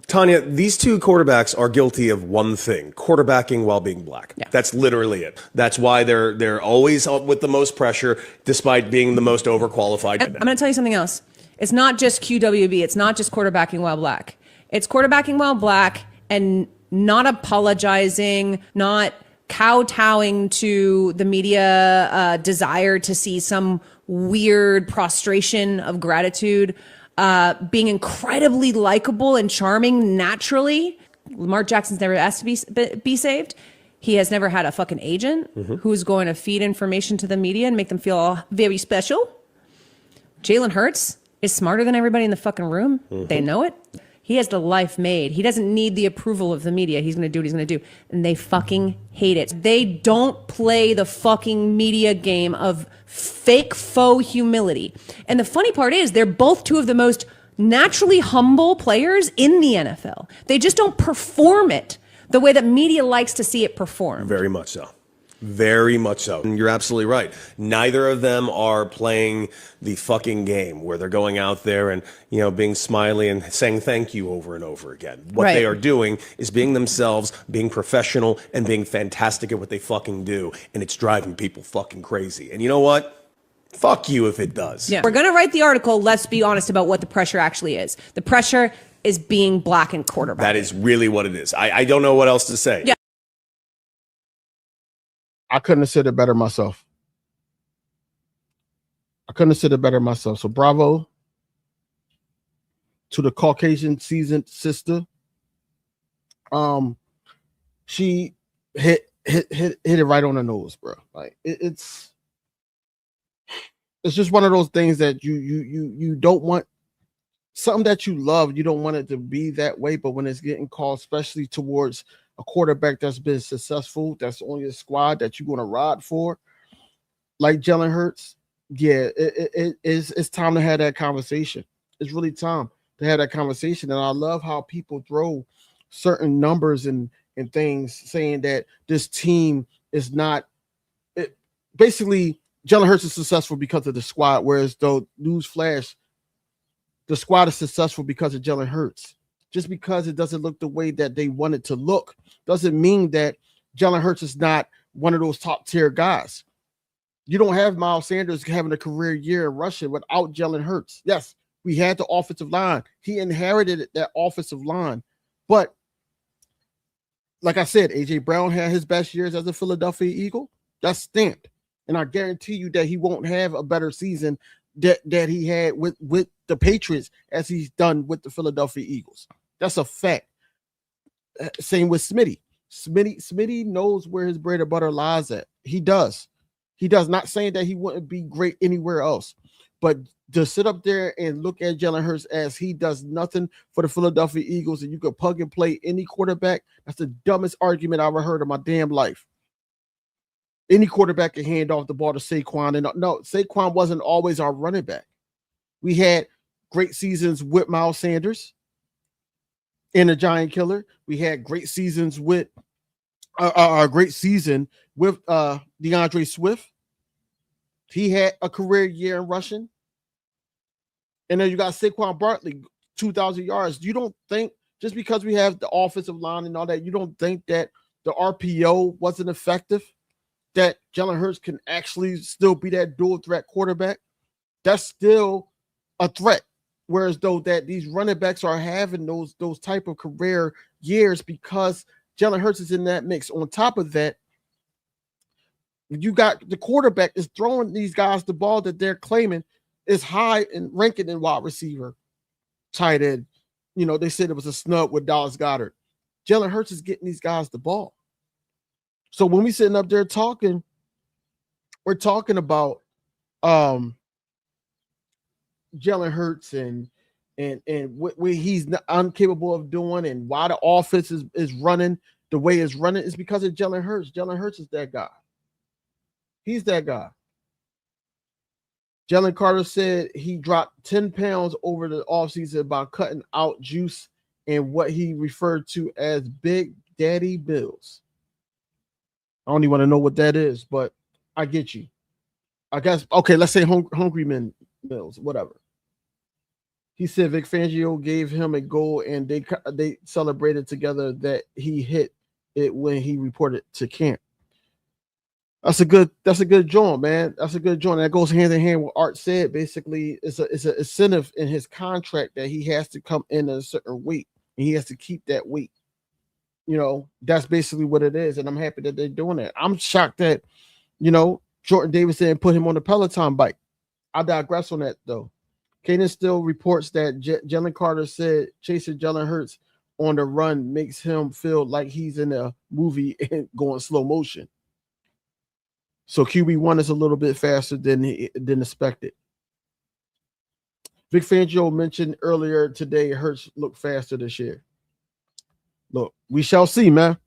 Tanya, these two quarterbacks are guilty of one thing: quarterbacking while being black. Yeah. That's literally it. That's why they're always up with the most pressure, despite being the most overqualified. I'm going to tell you something else. It's not just QWB. It's not just quarterbacking while black. It's quarterbacking while black and not apologizing, not kowtowing to the media desire to see some weird prostration of gratitude, being incredibly likable and charming naturally. Lamar Jackson's never asked to be saved. He has never had a fucking agent who's going to feed information to the media and make them feel very special. Jalen Hurts is smarter than everybody in the fucking room. They know it. He has the life made. He doesn't need the approval of the media. He's going to do what he's going to do. And they fucking hate it. They don't play the fucking media game of fake faux humility. And the funny part is they're both two of the most naturally humble players in the NFL. They just don't perform it the way that media likes to see it performed. Very much so. Very much so. And you're absolutely right. Neither of them are playing the fucking game where they're going out there and, being smiley and saying thank you over and over again. What they are doing is being themselves, being professional, and being fantastic at what they fucking do. And it's driving people fucking crazy. And you know what? Fuck you if it does. Yeah. We're going to write the article. Let's be honest about what the pressure actually is. The pressure is being black and quarterback. That is really what it is. I don't know what else to say. Yeah. I couldn't have said it better myself. So bravo to the Caucasian seasoned sister. She hit it right on the nose, bro. Like it's just one of those things that you don't want something that you love. You don't want it to be that way, but when it's getting called, especially towards a quarterback that's been successful, that's on your squad that you're going to ride for, like Jalen Hurts, it's time to have that conversation. It's really time to have that conversation. And I love how people throw certain numbers and things saying that this team is not basically Jalen Hurts is successful because of the squad, whereas though newsflash, the squad is successful because of Jalen Hurts. Just because it doesn't look the way that they want it to look doesn't mean that Jalen Hurts is not one of those top tier guys. You don't have Miles Sanders having a career year in rushing without Jalen Hurts. Yes, we had the offensive line. He inherited that offensive line. But like I said, A.J. Brown had his best years as a Philadelphia Eagle. That's stamped. And I guarantee you that he won't have a better season that he had with the Patriots as he's done with the Philadelphia Eagles. That's a fact. Same with Smitty. Smitty knows where his bread and butter lies at. He does. He does. Not saying that he wouldn't be great anywhere else, but to sit up there and look at Jalen Hurts as he does nothing for the Philadelphia Eagles and you could plug and play any quarterback, that's the dumbest argument I've ever heard in my damn life. Any quarterback can hand off the ball to Saquon. And no, Saquon wasn't always our running back. We had great seasons with Miles Sanders in the Giant Killer. We had great seasons with a great season with DeAndre Swift. He had a career year in rushing. And then you got Saquon Barkley, 2,000 yards. You don't think, just because we have the offensive line and all that, you don't think that the RPO wasn't effective? That Jalen Hurts can actually still be that dual threat quarterback? That's still a threat. Whereas though that these running backs are having those type of career years because Jalen Hurts is in that mix. On top of that, you got the quarterback is throwing these guys the ball that they're claiming is high in ranking in wide receiver, tight end. You know, they said it was a snub with Dallas Goedert. Jalen Hurts is getting these guys the ball. So when we sitting up there talking, we're talking about Jalen Hurts and what he's incapable of doing and why the offense is running the way it's running is because of Jalen Hurts. Jalen Hurts is that guy. He's that guy. Jalen Carter said he dropped 10 pounds over the offseason by cutting out juice and what he referred to as Big Daddy Bills. I don't even want to know what that is, but I get you. I guess, okay, let's say Hungry Men Mills, whatever. He said Vic Fangio gave him a goal and they celebrated together that he hit it when he reported to camp. That's a good joint, man. That's a good joint. That goes hand in hand with Art said. Basically, it's an incentive in his contract that he has to come in at a certain weight and he has to keep that weight. You know, that's basically what it is. And I'm happy that they're doing that. I'm shocked that, you know, Jordan Davis didn't put him on the Peloton bike. I digress on that, though. Kaden still reports that Jalen Carter said chasing Jalen Hurts on the run makes him feel like he's in a movie and going slow motion. So QB1 is a little bit faster than expected. Vic Fangio mentioned earlier today Hurts looked faster this year. Look, we shall see, man.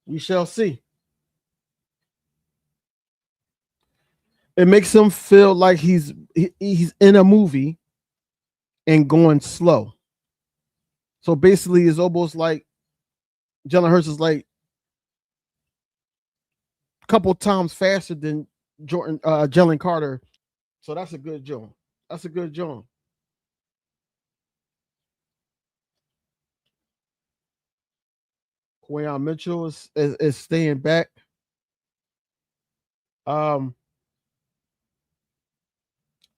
We shall see. It makes him feel like he's in a movie and going slow. So basically, it's almost like Jalen Hurts is like a couple times faster than Jalen Carter. So that's a good joint. That's a good joint. Quayon Mitchell is staying back. I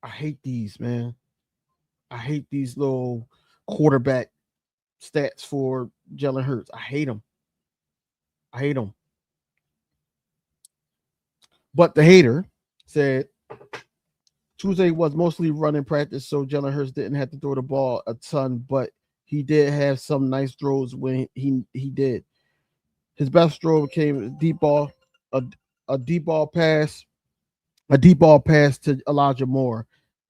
hate these, man. I hate these little quarterback stats for Jalen Hurts. I hate them. I hate them. But the hater said Tuesday was mostly running practice, so Jalen Hurts didn't have to throw the ball a ton, but he did have some nice throws when he did. His best throw came a deep ball pass to Elijah Moore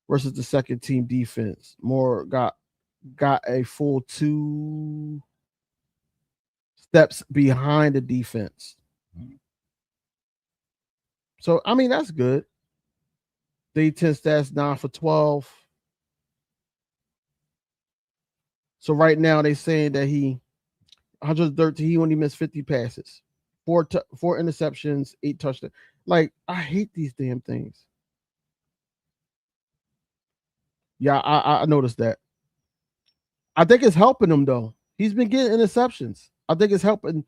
versus the second team defense. Moore got a full 2 steps behind the defense. So, I mean, that's good. The 10 stats, 9 for 12. So right now they're saying that he 113, he only missed 50 passes, 4 interceptions, 8 touchdowns. Like, I hate these damn things. Yeah, I noticed that. I think it's helping him though. He's been getting interceptions. I think it's helping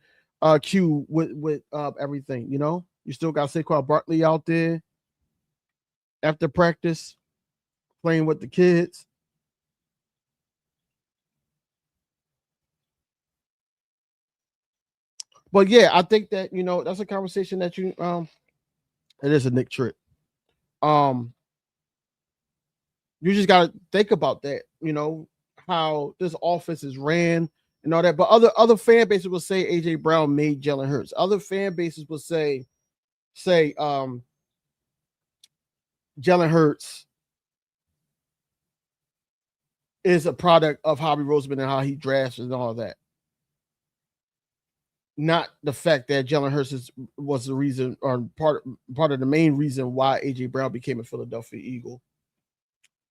Q with everything. You know, you still got Saquon Barkley out there after practice playing with the kids. But yeah, I think that that's a conversation that it is a Nick trick. You just gotta think about that, how this offense is ran and all that. But other fan bases will say AJ Brown made Jalen Hurts. Other fan bases will say Jalen Hurts is a product of Hobby Roseman and how he drafts and all that. Not the fact that Jalen Hurts was the reason or part of the main reason why AJ Brown became a Philadelphia Eagle.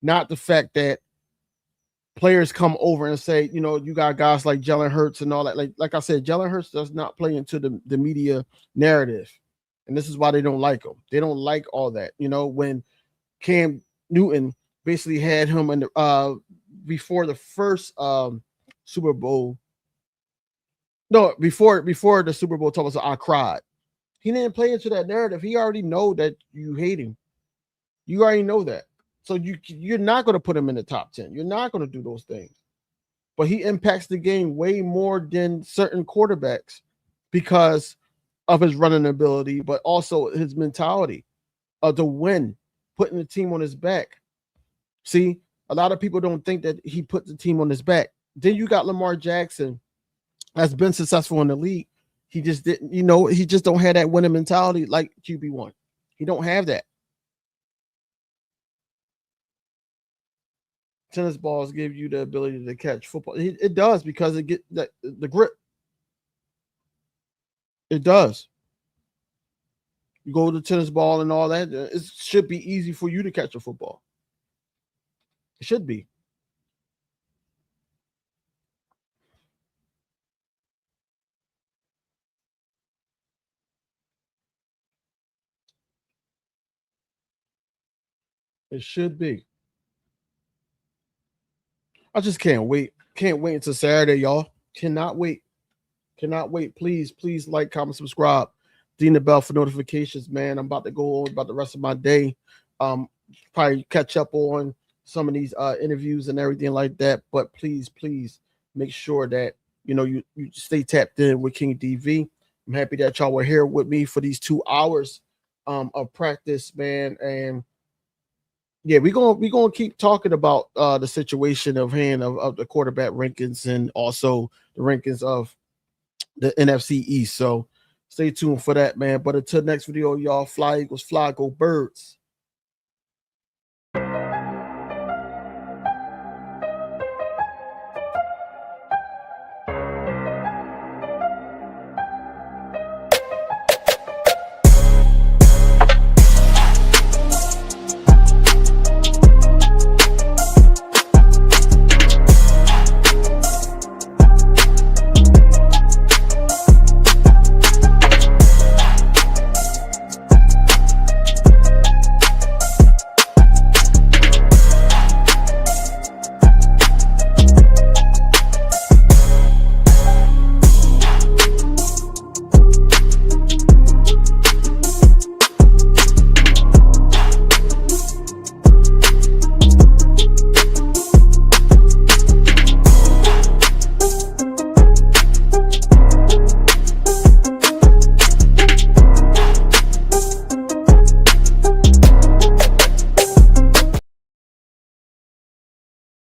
Not the fact that players come over and say, you got guys like Jalen Hurts and all that. Like I said, Jalen Hurts does not play into the media narrative. And this is why they don't like him. They don't like all that. When Cam Newton basically had him in before the first Super Bowl. No, before the Super Bowl told us I cried. He didn't play into that narrative. He already know that you hate him. You already know that. So you're not going to put him in the top 10. You're not going to do those things. But he impacts the game way more than certain quarterbacks because of his running ability, but also his mentality to win, putting the team on his back. See, a lot of people don't think that he put the team on his back. Then you got Lamar Jackson has been successful in the league. He just didn't, he just don't have that winning mentality like QB1. He don't have that. Tennis balls give you the ability to catch football. It does because it get the grip. It does. You go to tennis ball and all that. It should be easy for you to catch a football. It should be. It should be. I just can't wait. Can't wait until Saturday, y'all. Cannot wait. Cannot wait. Please like, comment, subscribe. Ding the bell for notifications, man. I'm about to go on about the rest of my day. Probably catch up on some of these interviews and everything like that. But please make sure that you stay tapped in with King DV. I'm happy that y'all were here with me for these 2 hours of practice, man. And yeah, we're gonna keep talking about the situation of the quarterback rankings and also the rankings of the NFC East. So stay tuned for that, man. But until next video, y'all, fly Eagles, fly, go Birds.